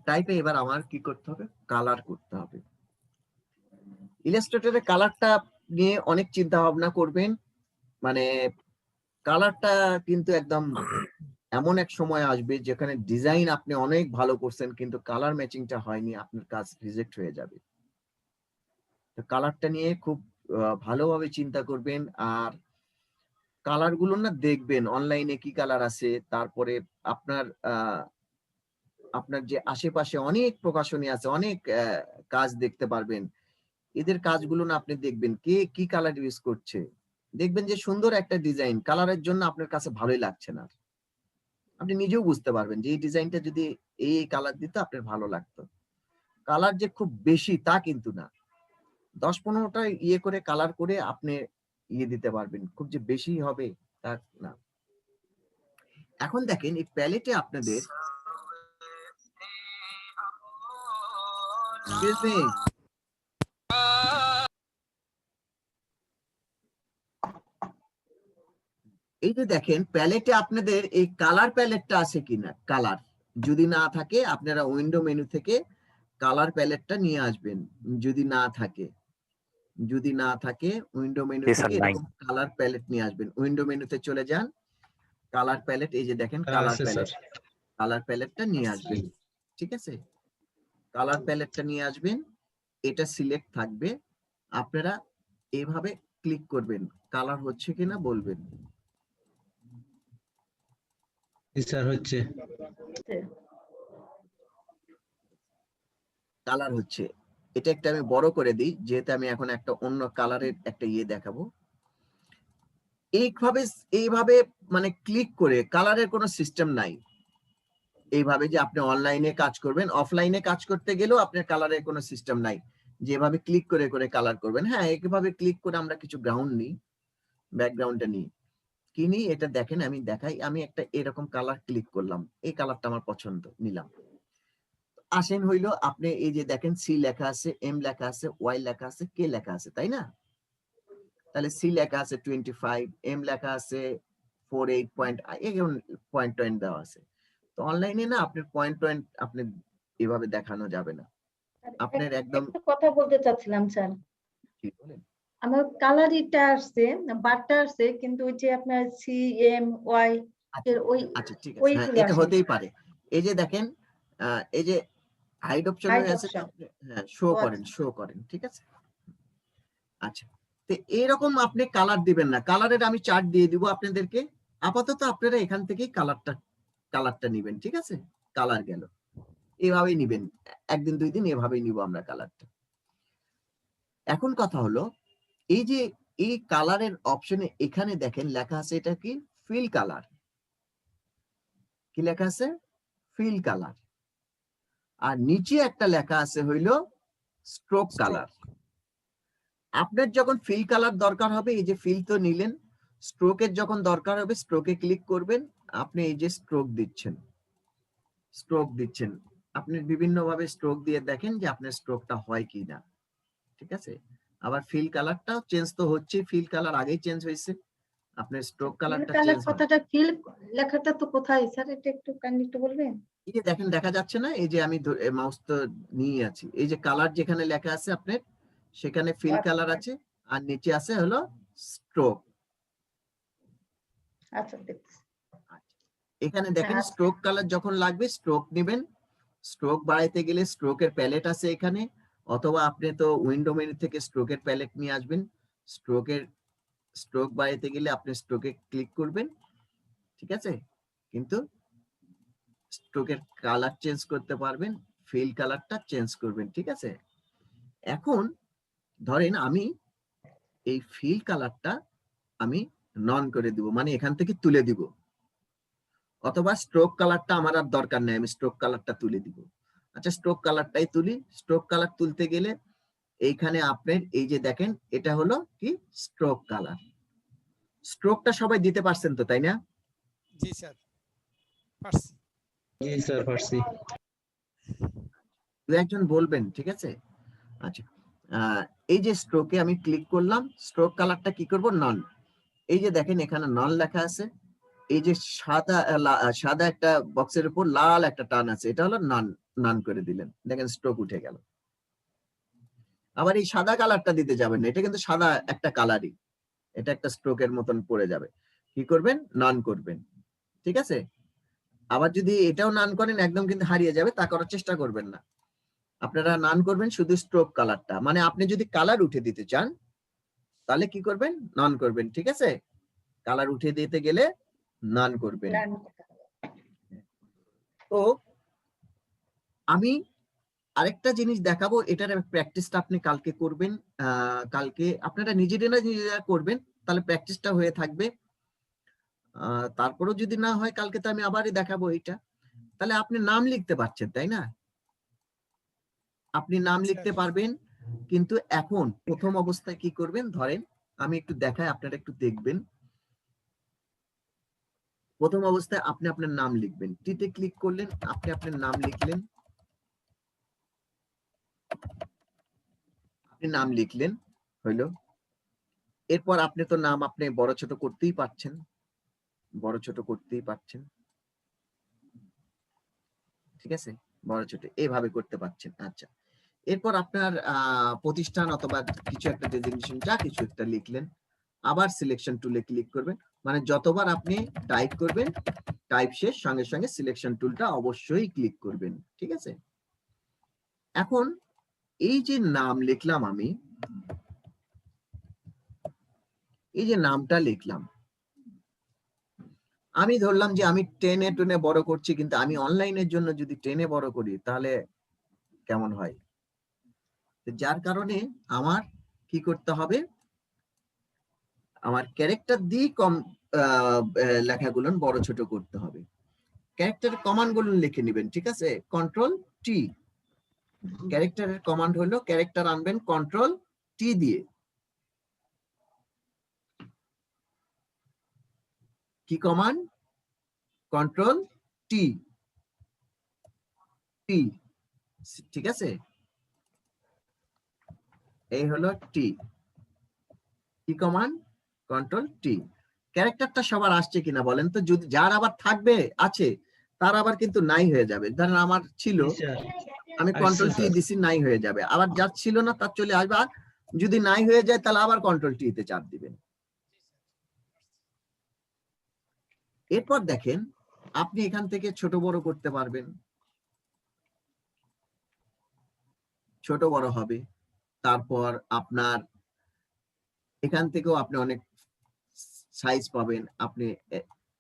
টাইপে এবার আমার কি করতে হবে, কালার করতে হবে। ইলাস্ট্রেটরে কালারটা নিয়ে অনেক চিন্তা ভাবনা করবেন, মানে কালারটা কিন্তু একদম এমন এক সময় আসবে যেখানে ডিজাইন আপনি অনেক ভালো করছেন কিন্তু কালার ম্যাচিংটা হয়নি, আপনার কাজ রিজেক্ট হয়ে যাবে। তো কালারটা নিয়ে খুব ভালোভাবে চিন্তা করবেন, আর কালার গুলো না দেখবেন অনলাইনে কি কালার আছে, তারপরে আপনার আপনার যে আশেপাশে অনেক প্রকাশনী আছে, অনেক কাজ দেখতে পারবেন, এদের কাজগুলো না আপনি দেখবেন কে কি কালার ইউজ করছে, দেখবেন যে সুন্দর একটা ডিজাইন কালারের জন্য আপনার কাছে ভালোই লাগছে না, আপনি নিজেও বুঝতে পারবেন যে এই ডিজাইনটা যদি এই কালার দিত আপনার ভালো লাগতো। কালার যে খুব বেশি তা কিন্তু না, 10-15টা ইয়ে করে কালার করে আপনি ইয়ে দিতে পারবেন, খুব যে বেশি হবে তা না। এখন দেখেন এই প্যালেটে আপনাদের এই যে দেখেন প্যালেটে আপনাদের এই কালার প্যালেটটা আছে কিনা, কালার যদি না থাকে আপনারা উইন্ডো মেনু থেকে কালার প্যালেটটা নিয়ে আসবেন, যদি না থাকে উইন্ডো মেনু থেকে এরকম কালার প্যালেট নিয়ে আসবেন, উইন্ডো মেনুতে চলে যান, কালার প্যালেট, এই যে দেখেন কালার প্যালেটটা নিয়ে আসবেন, ঠিক আছে, কালার প্যালেটটা নিয়ে আসবেন, এটা সিলেক্ট থাকবে, আপনারা এইভাবে ক্লিক করবেন, কালার হচ্ছে কিনা বলবেন। স্যার হচ্ছে, কালার হচ্ছে, এটা একটা আমি বড় করে দিই যেহেতু আমি এখন একটা অন্য কালারের একটা ইয়ে দেখাবো। এইভাবে মানে ক্লিক করে, কালারের কোনো সিস্টেম নাই, এইভাবে যে আপনি অনলাইনে কাজ করবেন, অফলাইনে কাজ করতে গেলেও আপনার কালারের কোনো সিস্টেম নাই, যেভাবে ক্লিক করে করে কালার করবেন। হ্যাঁ, এইভাবে ক্লিক করে আমরা কিছু গ্রাউন্ড নিই, ব্যাকগ্রাউন্ডটা নিই, কি নিই এটা দেখেন, আমি দেখাই, আমি একটা এরকম কালার ক্লিক করলাম, এই কালারটা আমার পছন্দ, নিলাম। আসেন হইলো আপনি এই যে দেখেন সি লেখা আছে, এম লেখা আছে, ওয়াই লেখা আছে, কে লেখা আছে, তাই না? তাহলে সি লেখা আছে 25, এম লেখা আছে 48 পয়েন্ট দেওয়া আছে। তো অনলাইনে না আপনার পয়েন্ট আপনি এভাবে দেখানো যাবে না, আপনার একদম কথা বলতে চাচ্ছিলাম স্যার, কি বলেন, আমার কালার এটা আসছে, বারটা আসছে, কিন্তু ওই যে আপনার সি এম ওয়াই এর ওই, আচ্ছা ঠিক আছে, হ্যাঁ এটা হতেই পারে। এই যে দেখেন এই যে হাইড অপশন আছে, হ্যাঁ শো করেন, ঠিক আছে। আচ্ছা, তো এইরকম আপনি কালার দিবেন না, কালারের আমি চার্ট দিয়ে দিব আপনাদেরকে, আপাতত আপনারা এখান থেকেই কালারটা নিবেন, ঠিক আছে, কালার গেল, এভাবেই নিবেন, একদিন 2 দিন এভাবেই নিব আমরা কালারটা। এখন কথা হলো এই যে এই কালারের অপশনে এখানে দেখেন লেখা আছে, এটা কি ফিল কালার, কি লেখা আছে, ফিল কালার, আর নিচে একটা লেখা আছে হইল স্ট্রোক কালার। আপনার যখন ফিল কালার দরকার হবে, এই যে ফিল তো নিলেন, স্ট্রোকের যখন দরকার হবে স্ট্রোকে ক্লিক করবেন, আপনি এই যে স্ট্রোক দিচ্ছেন, আপনি বিভিন্ন ভাবে স্ট্রোক দিয়ে দেখেন যে আপনার স্ট্রোকটা হয় কি না। ঠিক আছে, আবার ফিল কালারটাও চেঞ্জ তো হচ্ছে, ফিল কালার আগেই চেঞ্জ হয়েছে, আপনার স্ট্রোক ফিল কালারটা কালার চেঞ্জ হবে। কথাটা ফিল লেখাটা তো কোথায় স্যার, এটা একটু কাইন্ডলি একটু বলবেন? এই যে দেখেন দেখা যাচ্ছে না, এই যে আমি মাউস তো নিয়ে আছি, এই যে কালার যেখানে লেখা আছে আপনার, সেখানে ফিল কালার আছে, আর নিচে আছে হলো স্ট্রোক। আচ্ছা দেখছি। এখানে দেখেন হ্যাঁ। স্ট্রোক কালার যখন লাগবে স্ট্রোক নেবেন, স্ট্রোক বাড়াইতে গেলে স্ট্রোকের প্যালেট আছে এখানে, অথবা আপনি তো উইন্ডো মেনু থেকে স্ট্রোকের প্যালেট নিয়ে আসবেন। স্ট্রোক বাড়াইতে গেলে আপনি স্ট্রোকে ক্লিক করবেন, ঠিক আছে, কিন্তু স্ট্রোকের কালার চেঞ্জ করতে পারবেন, ফিল কালারটা চেঞ্জ করবেন। ঠিক আছে, এখন ধরেন আমি এই ফিল কালারটা আমি নন করে দিব, মানে এখান থেকে তুলে দিব, অথবা স্ট্রোক কালারটা আমার আর দরকার নেই, আমি স্ট্রোক কালারটা তুলে দিব। আচ্ছা, স্ট্রোক কালারটাই তুলি। স্ট্রোক কালার তুলতে গেলে এইখানে আপনার এই যে দেখেন, এটা হলো কি স্ট্রোক কালার। স্ট্রোকটা সবাই দিতে পারছেন তো, তাই না? জি স্যার, পারছি। জি স্যার, পারছি। দু একজন বলবেন, ঠিক আছে। আচ্ছা, এই যে স্ট্রোকে আমি ক্লিক করলাম, স্ট্রোক কালারটা কি করব, নন। এই যে দেখেন এখানে নন লেখা আছে, এই যে সাদা একটা বক্সের উপর লাল একটা টান আছে, এটা হলো নন করে দিলেন, দেখেন স্ট্রোক উঠে গেল। আবার এই সাদা কালারটা দিতে যাবেন না, এটা কিন্তু সাদা একটা কালারই, এটা একটা স্ট্রোকের মতন পড়ে যাবে, কি করবেন, নন করবেন। ঠিক আছে, আবার যদি এটাও নান করেন একদম কিন্তু হারিয়ে যাবে, তা করার চেষ্টা করবেন না, আপনারা নান করবেন শুধু স্ট্রোক কালারটা। মানে আপনি যদি কালার উঠে দিতে চান তাহলে কি করবেন, নন করবেন। ঠিক আছে, কালার উঠে দিতে গেলে নন করবেন। তো আমি আরেকটা জিনিস দেখাবো, এটার প্র্যাকটিসটা আপনি কালকে করবেন। কালকে আপনারা নিজেরা করবেন, তাহলে প্র্যাকটিসটা হয়ে থাকবে। তারপরেও যদি না হয় কালকে তো আমি আবারই দেখাবো এটা। তাহলে আপনি নাম লিখতে পারছেন, তাই না? আপনি নাম লিখতে পারবেন, কিন্তু এখন প্রথম অবস্থায় কি করবেন, ধরেন আমি একটু দেখাই, আপনারা একটু দেখবেন। প্রথম অবস্থায় আপনি আপনার নাম লিখবেন, টিতে ক্লিক করলেন, আপনি আপনার নাম লিখলেন, আপনি নাম লিখলেন, হইলো। এরপর আপনি তো নাম আপনি বড় ছোট করতেই পারছেন, ঠিক আছে, বড় ছোট এইভাবে করতে পারছেন। আচ্ছা, এরপর আপনার প্রতিষ্ঠান অথবা কিছু একটা ডেজিগনেশন যা কিছু একটা লিখলেন, আবার সিলেকশন টুলে ক্লিক করবেন, মানে যতবার আপনি টাইপ করবেন, টাইপ শেষ সঙ্গে সঙ্গে সিলেকশন টুলটা অবশ্যই ক্লিক করবেন। ঠিক আছে, এখন এই যে নাম লিখলাম আমি, এই যে নামটা লিখলাম, আমি ধরলাম যে আমি টেনে বড় করছি, কিন্তু আমি অনলাইনের জন্য যদি টেনে বড় করি তাহলে কেমন হয়? যার কারণে আমার কি করতে হবে, আমার ক্যারেক্টার দিয়ে লেখাগুলো বড় ছোট করতে হবে। ক্যারেক্টারের কমান্ড গুলো লিখে নেবেন, ঠিক আছে, কন্ট্রোল টি। ক্যারেক্টারের কমান্ড হলো, ক্যারেক্টার আনবেন কন্ট্রোল টি দিয়ে। কি কমান্ড? কন্ট্রোল টি, টি, ঠিক আছে, এই হলো টি। কি কমান্ড? Control T. ক্যারেক্টারটা সবার আসছে কিনা বলেন তো, যদি যার আবার থাকবে আছে তার আবার কিন্তু নাই হয়ে যাবে। ধরেন আমার ছিল, আমি কন্ট্রোল টি দিছি, নাই হয়ে যাবে। আবার যার ছিল না তার চলে আসবে, আর যদি নাই হয়ে যায় তাহলে আবার কন্ট্রোল টি তে চাপ দিবেন। এরপর দেখেন আপনি এখান থেকে ছোট বড় করতে পারবেন, ছোট বড় হবে। তারপর আপনার এখান থেকেও আপনি অনেক সাইজ পাবেন,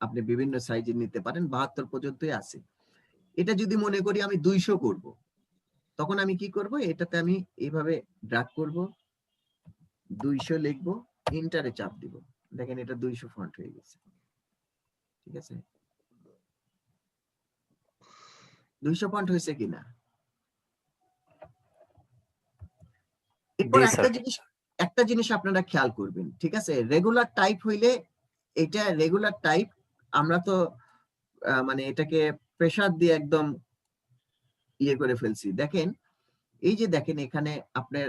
আপনি বিভিন্ন সাইজে নিতে পারেন, 72 পর্যন্তই আছে। এটা যদি মনে করি আমি 200 করব, তখন আমি কি করব, এটাতে আমি এইভাবে ড্র্যাগ করব, 200 লিখবো, এন্টারে চাপ দিব, দেখেন এটা 200 ফন্ট হয়ে গেছে। ঠিক আছে, 200 পয়েন্ট হয়েছে কিনা? এরপর জি স্যার। একটা জিনিস আপনারা খেয়াল করবেন, ঠিক আছে? রেগুলার টাইপ হইলে, এটা রেগুলার টাইপ, আমরা তো মানে এটাকে প্রেসার দিয়ে একদম ইয়ে করে ফেলছি। দেখেন, এই যে দেখেন এখানে আপনার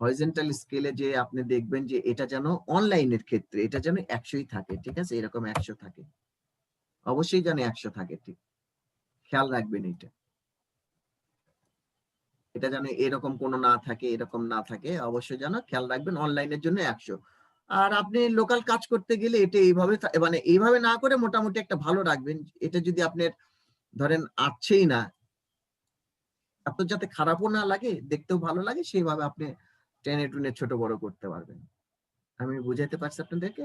হরিজন্টাল স্কেলে যে আপনি দেখবেন যে এটা যেন অনলাইনের ক্ষেত্রে এটা যেন 100ই থাকে, ঠিক আছে? এরকম 100 থাকে, অবশ্যই যেন 100 থাকে, ঠিক খেয়াল রাখবেন এটা। এটা যেন এরকম কোনো না থাকে, এরকম না থাকে, অবশ্যই যেন খেয়াল রাখবেন অনলাইনের জন্য 100। আর আপনি লোকাল কাজ করতে গেলে এটা এইভাবে মানে এইভাবে না করে মোটামুটি একটা ভালো রাখবেন। এটা যদি আপনার ধরেন আসছেই না, আপনার যাতে খারাপও না লাগে, দেখতেও ভালো লাগে, সেইভাবে আপনি টেনে টুনে ছোট বড় করতে পারবেন। আমি বুঝাইতে পারছি আপনাদেরকে?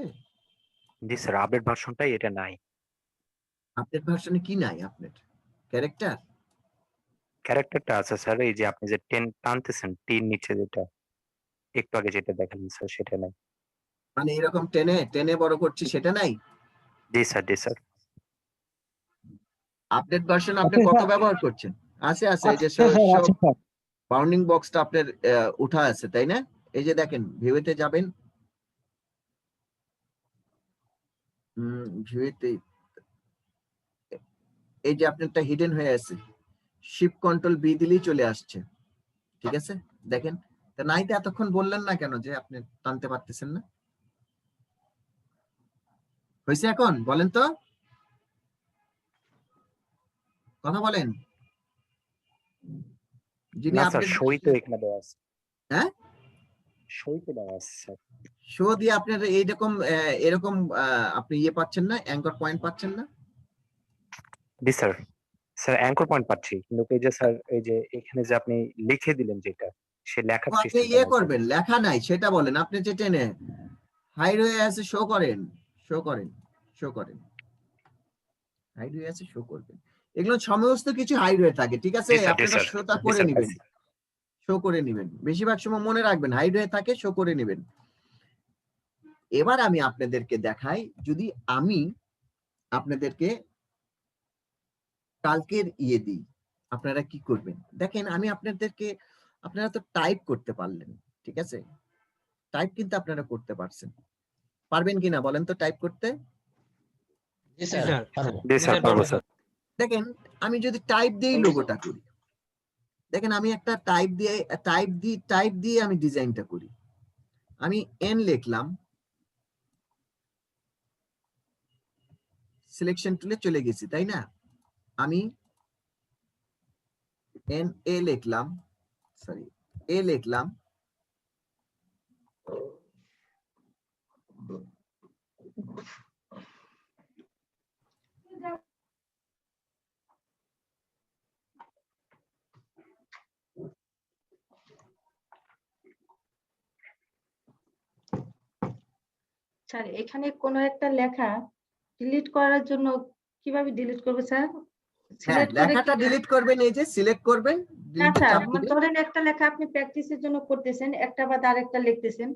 জি স্যার, আপডেট ভার্সনটাই এটা নাই। আপডেট ভার্সনে কি নাই আপনার? ক্যারেক্টার? ক্যারেক্টারটা আছে স্যার, এই যে আপনি যে 10 টানতেছেন, টির নিচে যেটা একটু আগে যেটা দেখালেন স্যার, সেটা নাই। মানে এরকম টেনে টেনে বড় করছি, সেটা নাই? জি স্যার, জি স্যার। আপডেট ভার্সন আপনি কত ব্যবহার করছেন? আছে এই যে বাউন্ডিং বক্সটা আপনার উঠা আছে, তাই না? এই যে দেখেন, ভিউতে যাবেন, ভিউতে এই যে আপনারটা হিডেন হয়ে আছে, শিফট কন্ট্রোল বি দিলেই চলে আসছে, ঠিক আছে? দেখেন, তা নাইতে এতক্ষণ বললেন না কেন যে আপনি টানতে পারতেছেন না? হয়েছে এখন? বলেন তো, কথা বলেন। যিনি না স্যার, আপডেট, সই তো এখানে দেওয়া আছে। হ্যাঁ, সই তো দেওয়া আছে স্যার। শো দিয়ে আপনার এইরকম এরকম আপনি ইয়ে পাচ্ছেন না, অ্যাঙ্কর পয়েন্ট পাচ্ছেন না? জি স্যার। স্যার অ্যাঙ্কর পয়েন্ট পাচ্ছি, কিন্তু এই যে স্যার, এই যে এখানে যে আপনি লিখে দিলেন যেটা, সে লেখার আপনি সিস্টেম ইয়ে করবেন, লেখা নাই সেটা বলেন। আপনি যে টেনে হাইড হয়ে আছে, শো করেন, শো করেন, শো করেন, হাইড হয়ে আছে, শো করবেন। এগুলো সমস্ত কিছু হাইড হয়ে থাকে, ঠিক আছে? আপনারা শোটা করে নেবেন, শো করে নেবেন। বেশিরভাগ সময় মনে রাখবেন হাইড হয়ে থাকে, শো করে নেবেন। এবার আমি আপনাদেরকে দেখাই, যদি আমি আপনাদেরকে কালকের ইয়ে দিই, আপনারা কি করবেন দেখেন। আমি আপনাদেরকে, আপনারা তো টাইপ করতে পারলেন, ঠিক আছে? টাইপ কিন্তু আপনারা করতে পারছেন, পারবেন কিনা বলেন তো টাইপ করতে? জি স্যার, পারবো স্যার। দেখেন, আমি যদি টাইপ দিয়েই লোগোটা করি, দেখেন আমি একটা টাইপ দিয়ে আমি ডিজাইনটা করি। আমি এন লিখলাম, সিলেকশন টুলে চলে গেছি, তাই না? আমি এন এ লিখলাম, সরি এ লিখলাম, স্যার এখানে কোনো একটা লেখা ডিলিট করার জন্য কিভাবে ডিলিট করবে স্যার? হ্যাঁ, সিলেক্ট করে লেখাটা ডিলিট করবেন, এই যে সিলেক্ট করবেন, না ডিলিটে স্যার, চাপ মানে দিবেন। ধরেন একটা লেখা আপনি প্র্যাকটিসের জন্য করতেছেন, একটা বা আরেকটা লিখতেছেন,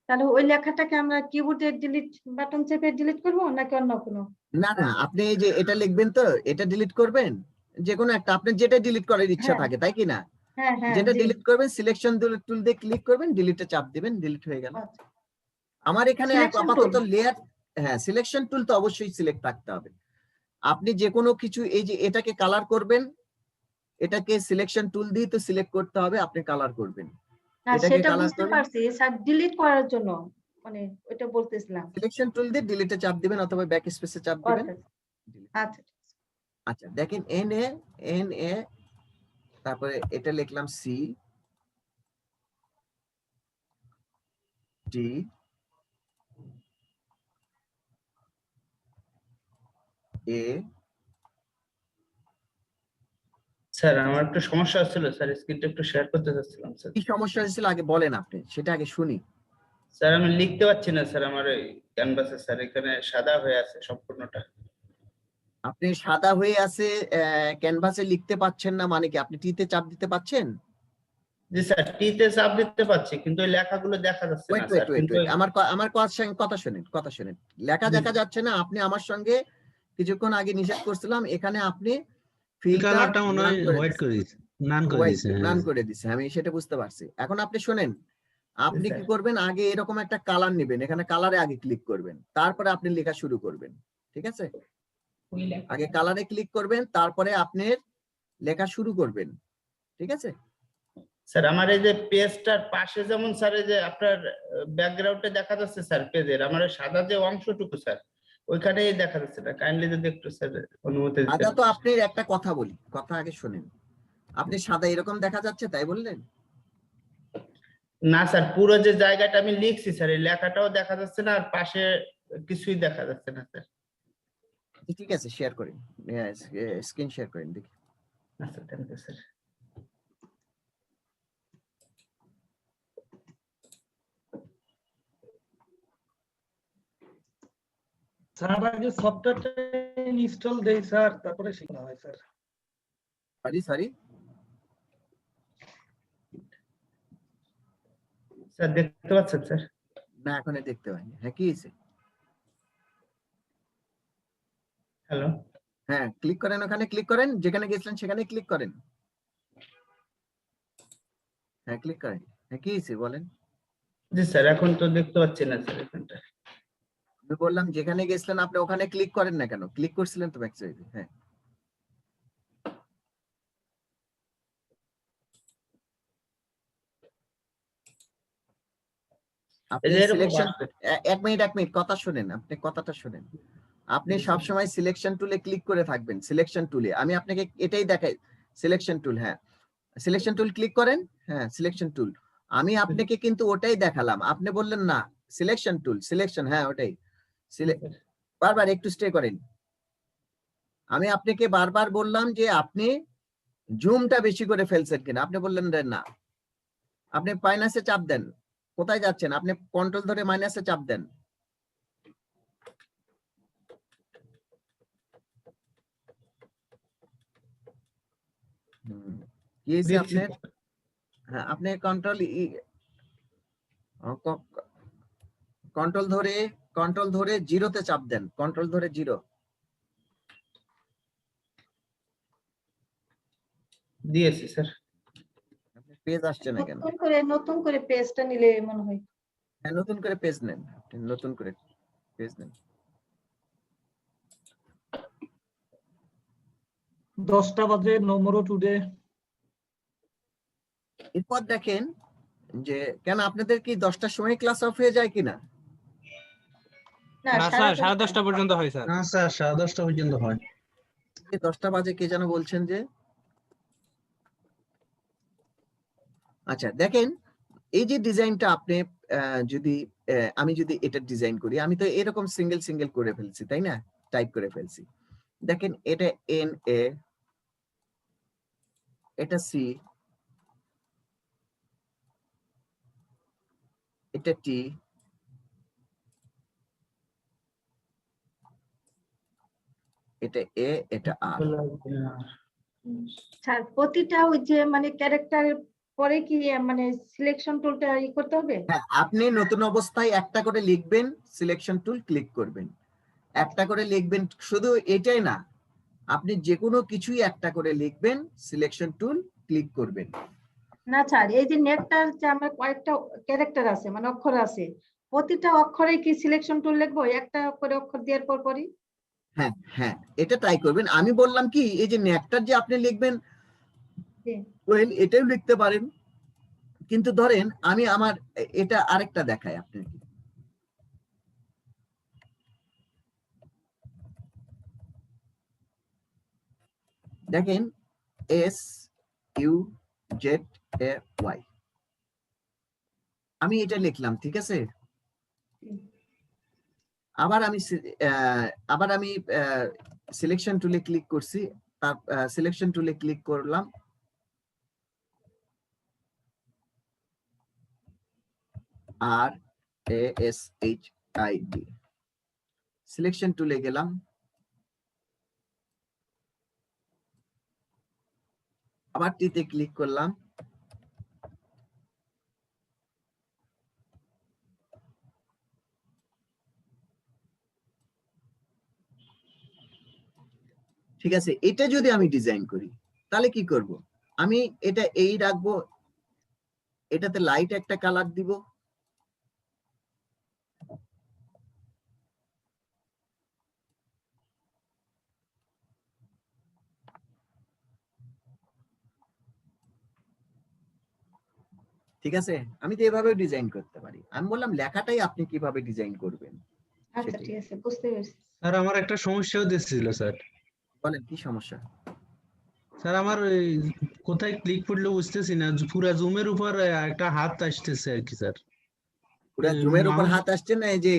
তাহলে ওই লেখাটাকে আমরা কিবোর্ডে ডিলিট বাটন চেপে ডিলিট করবো নাকি অন্য কোনো? না না, আপনি এই যে এটা লিখবেন, তো এটা ডিলিট করবেন, যে কোনো একটা আপনার যেটা ডিলিট করার ইচ্ছা হ্যাঁ। থাকে, তাই কি না? হ্যাঁ হ্যাঁ, যেটা জি। ডিলিট করবেন, সিলেকশন টুল দিয়ে ক্লিক করবেন, ডিলিটে চাপ দিবেন, ডিলিট হয়ে গেল। আচ্ছা। আমার এখানে Selection আপাতত tool। লেয়ার, হ্যাঁ সিলেকশন টুল তো অবশ্যই সিলেক্ট থাকতে হবে। আপনি যে কোনো কিছু, এই যে এটাকে কালার করবেন, এটাকে সিলেকশন টুল দিয়ে তো সিলেক্ট করতে হবে, আপনি কালার করবেন। হ্যাঁ এটাকে সেটা কালার বুঝতে করবেন, পারছি স্যার, ডিলিট করার জন্য মানে ওইটা বলতেছিলাম। সিলেকশন টুল দিয়ে ডিলিটে চাপ দিবেন অথবা ব্যাক স্পেসে চাপ দিবেন। আচ্ছা। আচ্ছা দেখেন, এন এ তারপরে এটা লিখলাম সি ডি এ। স্যার আমার একটু সমস্যা হচ্ছিল স্যার, স্ক্রিনটা একটু শেয়ার করতে চাচ্ছিলাম স্যার। কি সমস্যা হয়েছিল আগে বলেন আপনি, সেটা আগে শুনি। স্যার আমি লিখতে পারছি না স্যার, আমার এই ক্যানভাসে স্যার এখানে সাদা হয়ে আছে সম্পূর্ণটা। আপনি সাদা হয়ে আছে, ক্যানভাসে লিখতে পাচ্ছেন না মানে কি? আপনি টিতে চাপ দিতে পাচ্ছেন? জি স্যার, টিতে চাপ দিতে পারছি কিন্তু এই লেখাগুলো দেখা যাচ্ছে না স্যার। কিন্তু আমার কথা শুনেন, লেখা দেখা যাচ্ছে না। আপনি আমার সঙ্গে কিছুক্ষণ আগে নিষেধ করছিলাম, এখানে আপনি ফিলটা কালারটা মনে হয় হোয়াইট করে দিছে, নান করে হোয়াইট দিছে। নান হ্যাঁ করে দিছে, আমি সেটা বুঝতে পারছি। এখন আপনি শোনেন, আপনি কি স্যার। করবেন, আগে এরকম একটা কালার নেবেন, এখানে কালারে আগে ক্লিক করবেন, তারপরে আপনি লেখা শুরু করবেন, ঠিক আছে? আগে কালারে ক্লিক করবেন, তারপরে আপনি লেখা শুরু করবেন, ঠিক আছে? স্যার আমার এই যে পেজটার পাশে যেমন স্যার এই যে আপনার ব্যাকগ্রাউন্ডে দেখা যাচ্ছে স্যার পেজের, আমার ওই সাদা যে অংশটুকু স্যার ওইখানেই দেখা যাচ্ছে না, কাইন্ডলি যদি একটু স্যার অনুমতি দিতেন। সাদা তো আপনি একটা কথা বলি, কথা আগে শোনেন, আপনি সাদা এরকম দেখা যাচ্ছে তাই বললেন? না স্যার, পুরো যে জায়গাটা আমি লিখছি স্যার এই লেখাটাও দেখা যাচ্ছে না, আর পাশে কিছুই দেখা যাচ্ছে না স্যার। ঠিক আছে, শেয়ার করেন, স্ক্রিন শেয়ার করেন দেখি। আচ্ছা থ্যাংক ইউ স্যার। স্যার আগে সফটওয়্যারটা ইনস্টল দেই স্যার, তারপরে শেখা হয় স্যার। সরি স্যার দেখতে পাচ্ছেন স্যার? না, এখনো দেখতে পাইনি। হ্যাঁ, কি হয়েছে? হ্যালো, হ্যাঁ, ক্লিক করেন, ওখানে ক্লিক করেন, যেখানে গেছিলেন সেখানে ক্লিক করেন। হ্যাঁ, ক্লিক করেন। হ্যাঁ, কি হয়েছে বলেন? জি স্যার এখন তো দেখতে পাচ্ছি না স্যার এখানটা। আমি বললাম যেখানে গেছিলেন আপনি ওখানে ক্লিক করেন না কেন? ক্লিক করছিলেন তো ব্যাকসাইডে। হ্যাঁ, আপনি এই যে এরকম সিলেকশন, আসবে। এক মিনিট কথা শুনেন, আপনি কথাটা শুনেন। আপনি সবসময় সিলেকশন টুলে ক্লিক করে থাকবেন, সিলেকশন টুলে। আমি আপনাকে এটাই দেখাই, সিলেকশন টুল। হ্যাঁ, সিলেকশন টুল ক্লিক করেন। হ্যাঁ, সিলেকশন টুল। আমি আপনাকে কিন্তু ওটাই দেখালাম, আপনি বললেন না সিলেকশন টুল, সিলেকশন। হ্যাঁ, ওটাই। বারবার একটু স্টে করেন। আমি আপনাকে বারবার বললাম যে আপনি জুমটা বেশি করে ফেলছেন কিনা, আপনি বললেন যে না। আপনি মাইনাসে চাপ দেন, কোথায় যাচ্ছেন? আপনি কন্ট্রোল ধরে মাইনাসে চাপ দেন। কি হয়েছে আপনার? হ্যাঁ, আপনি কন্ট্রোল ধরে জিরোতে চাপ দেন, কন্ট্রোল ধরে জিরো। দিয়েছি স্যার। পেজ আসছে না কেন? নতুন করে পেজটা নিলে মনে হয়। হ্যাঁ, নতুন করে পেজ নেন, আপনি নতুন করে পেজ নেন। 10টা বাজে, নো মোর টুডে। এরপর দেখেন যে কেন আপনাদের কি 10টার সময় ক্লাস অফ হয়ে যায় কিনা? না না স্যার 10:30 পর্যন্ত হয় স্যার। না স্যার 10:30 পর্যন্ত হয়। 10টা বাজে কে যেন বলছেন যে? আচ্ছা দেখেন, এই যে ডিজাইনটা আপনি যদি আমি যদি এটা ডিজাইন করি, আমি তো এরকম সিঙ্গেল করে ফেলছি, তাই না? টাইপ করে ফেলছি। দেখেন এটা এন এ, এটা সি, এটা টি, এটা এ, এটা আর। স্যার প্রতিটা ওই যে মানে ক্যারেক্টারের পরে কি মানে সিলেকশন টুলটা করতে হবে? হ্যাঁ, আপনি নতুন অবস্থায় একটা করে লিখবেন, সিলেকশন টুল ক্লিক করবেন, একটা করে লিখবেন। শুধু এটাই না, আপনি যে কোনো কিছুই একটা করে লিখবেন, সিলেকশন টুল ক্লিক করবেন। না স্যার, এই যে নেটটার যে আমার কয়েকটা ক্যারেক্টার আছে মানে অক্ষর আছে, প্রতিটা অক্ষরে কি সিলেকশন টুল লিখবো একটা করে অক্ষর দেওয়ার পর পরই? হ্যাঁ, এটা ট্রাই করবেন। আমি বললাম কি, এই যে নেকটার যে আপনি লিখবেন, ওয়েল এটাও লিখতে পারেন, কিন্তু ধরেন আমি আমার এটা আরেকটা দেখাই আপনাকে। দেখেন SUZAY, আমি এটা লিখলাম, ঠিক আছে? আবার আমি সিলেকশন টুলে ক্লিক করছি, তার সিলেকশন টুলে ক্লিক করলাম, RASHID, সিলেকশন টুলে গেলাম, আবার টিতে ক্লিক করলাম, ঠিক আছে, এটা যদি আমি ডিজাইন করি তাহলে কি করব? আমি এটা এই রাখবো, এটাতে লাইট একটা কালার দিব, ঠিক আছে? আমি তো এভাবেও ডিজাইন করতে পারি। আমি বললাম লেখাটাই আপনি কিভাবে ডিজাইন করবেন আচ্ছা সেটাই। ঠিক আছে, বুঝতে পেরেছি। স্যার আমার একটা সমস্যা হতেছিল স্যার। বলেন কি সমস্যা? স্যার আমার ওই কোথায় ক্লিক করলে বুঝতেছি না, পুরা জুমের উপর একটা হাত আসতেছে আর কি স্যার। পুরা জুমের উপর হাত আসছে না, এই যে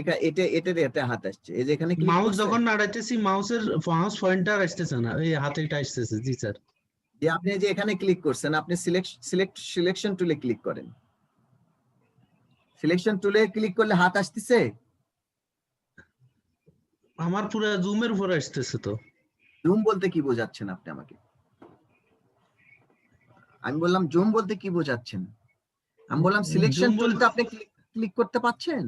এটা হাত আসছে, এই যে এখানে ক্লিক মাউস করছেন, যখন নাড়াইতেছি মাউস পয়েন্টার আসতেছে না, এই হাতেটা আসতেছে। জি স্যার। যে আপনি যে এখানে ক্লিক করছেন, আপনি সিলেকশন টুলে ক্লিক করেন। সিলেকশন টুলে ক্লিক করলে হাত আসতেছে? আমার পুরা জুমের উপর আসতেছে তো। জুম বলতে কি বোঝাচ্ছেন আপনি আমাকে? আমি বললাম জুম বলতে কি বোঝাচ্ছেন? আমি বললাম সিলেকশন জুম টুলটা আপনি ক্লিক করতে পারছেন?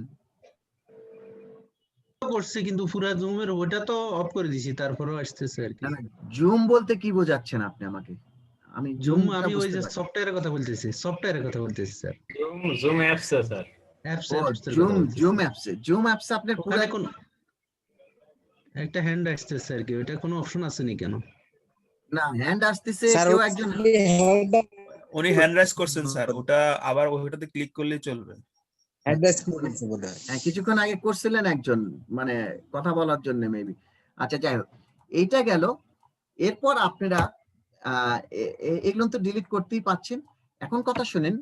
করছে কিন্তু পুরা জুমের ওটা তো অফ করে দিছি, তারপরেও আসতেছে আর কি। না না, জুম বলতে কি বোঝাচ্ছেন আপনি আমাকে? আমি জুম জুমটা আমি ওই বুঝতে যে পারি। সফটওয়্যারের কথা বলতেছি, সফটওয়্যারের কথা বলতেছি sir. Zoom apps sir. Apps ও এর জুম, কথা বলতেছি। জুম অ্যাপসে আপনার পুরো ওখানে কোন একটা হ্যান্ড আসতেছে আর কি, ওটা কোনো অপশন আছে নি কেন? না হ্যান্ড আসতেছে, কেউ একজন উনি হ্যান্ড রাইজ করছেন স্যার, ওটা আবার ওইটাতে ক্লিক করলেই চলবে। হ্যাঁ, কিছুক্ষণ আগে করছিলেন একজন, মানে কথা বলার জন্য মেবি। আচ্ছা যাই হোক, এইটা গেল। এরপর আপনারা এগুলো তো ডিলিট করতেই পাচ্ছেন। এখন কথা শুনেন,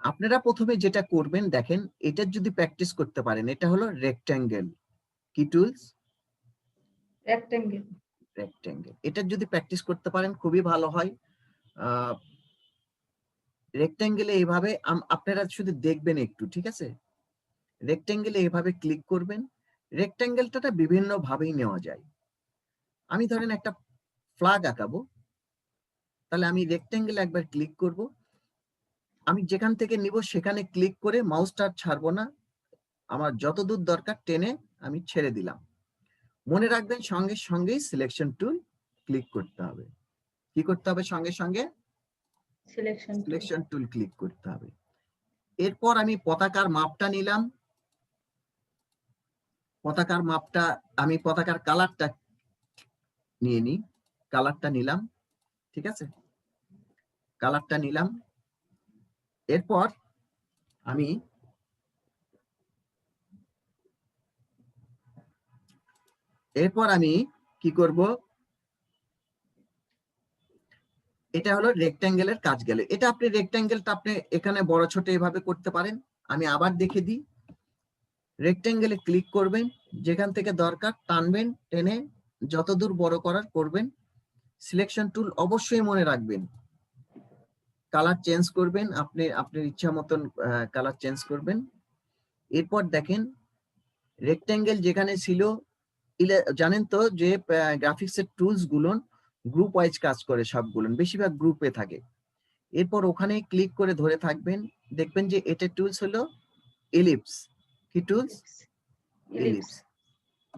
আপনারা প্রথমে যেটা করবেন দেখেন, এটা যদি প্র্যাকটিস করতে পারেন, এটা হলো রেক্ট্যাঙ্গেল। কি টুলস? রেক্টেঙ্গেল। রেক্ট্যাঙ্গেল। এটা যদি প্র্যাকটিস করতে পারেন খুবই ভালো হয়। রেক্ট্যাঙ্গেলে এইভাবে আপনারা শুধু দেখবেন একটু, ঠিক আছে? রেক্ট্যাঙ্গেলে এইভাবে ক্লিক করবেন। রেক্ট্যাঙ্গেলটা বিভিন্ন ভাবেই নেওয়া যায়। আমি ধরেন একটা ফ্ল্যাগ আঁকাবো, তাহলে আমি রেক্ট্যাঙ্গেলে একবার ক্লিক করব। আমি যেখান থেকে নিব সেখানে ক্লিক করে মাউসটা ছাড়বো না, আমার যতদূর দরকার টেনে আমি ছেড়ে দিলাম। মনে রাখবেন সঙ্গে সঙ্গেই সিলেকশন টুল ক্লিক করতে হবে। কি করতে হবে? সঙ্গে সঙ্গে সিলেকশন টুল ক্লিক করতে হবে। এরপর আমি পতাকার মাপটা নিলাম। আমি পতাকার কালারটা নিয়ে নিই। কালারটা নিলাম, ঠিক আছে? কালারটা নিলাম। এরপর আমি কি করব? এটা হলো রেক্ট্যাঙ্গেলের কাজ গেল। এটা আপনি রেক্ট্যাঙ্গেলটা আপনি এখানে বড় ছোট এভাবে করতে পারেন। আমি আবার দেখে দিই। রেক্ট্যাঙ্গেলে ক্লিক করবেন, যেখান থেকে দরকার টানবেন, টেনে যতদূর বড় করার করবেন। সিলেকশন টুল অবশ্যই মনে রাখবেন। কালার চেঞ্জ করবেন, আপনি আপনার ইচ্ছা মতন কালার চেঞ্জ করবেন। এরপর দেখেন রেক্ট্যাঙ্গেল যেখানে ছিল, জানেন তো যে গ্রাফিক্সের টুলস গুলো গ্রুপ ওয়াইজ কাজ করে, সবগুলো বেশিরভাগ গ্রুপে থাকে। এরপর ওখানে ক্লিক করে ধরে থাকবেন, দেখবেন যে এটা টুলস হলো এলিপস। কি টুলস? এলিপস।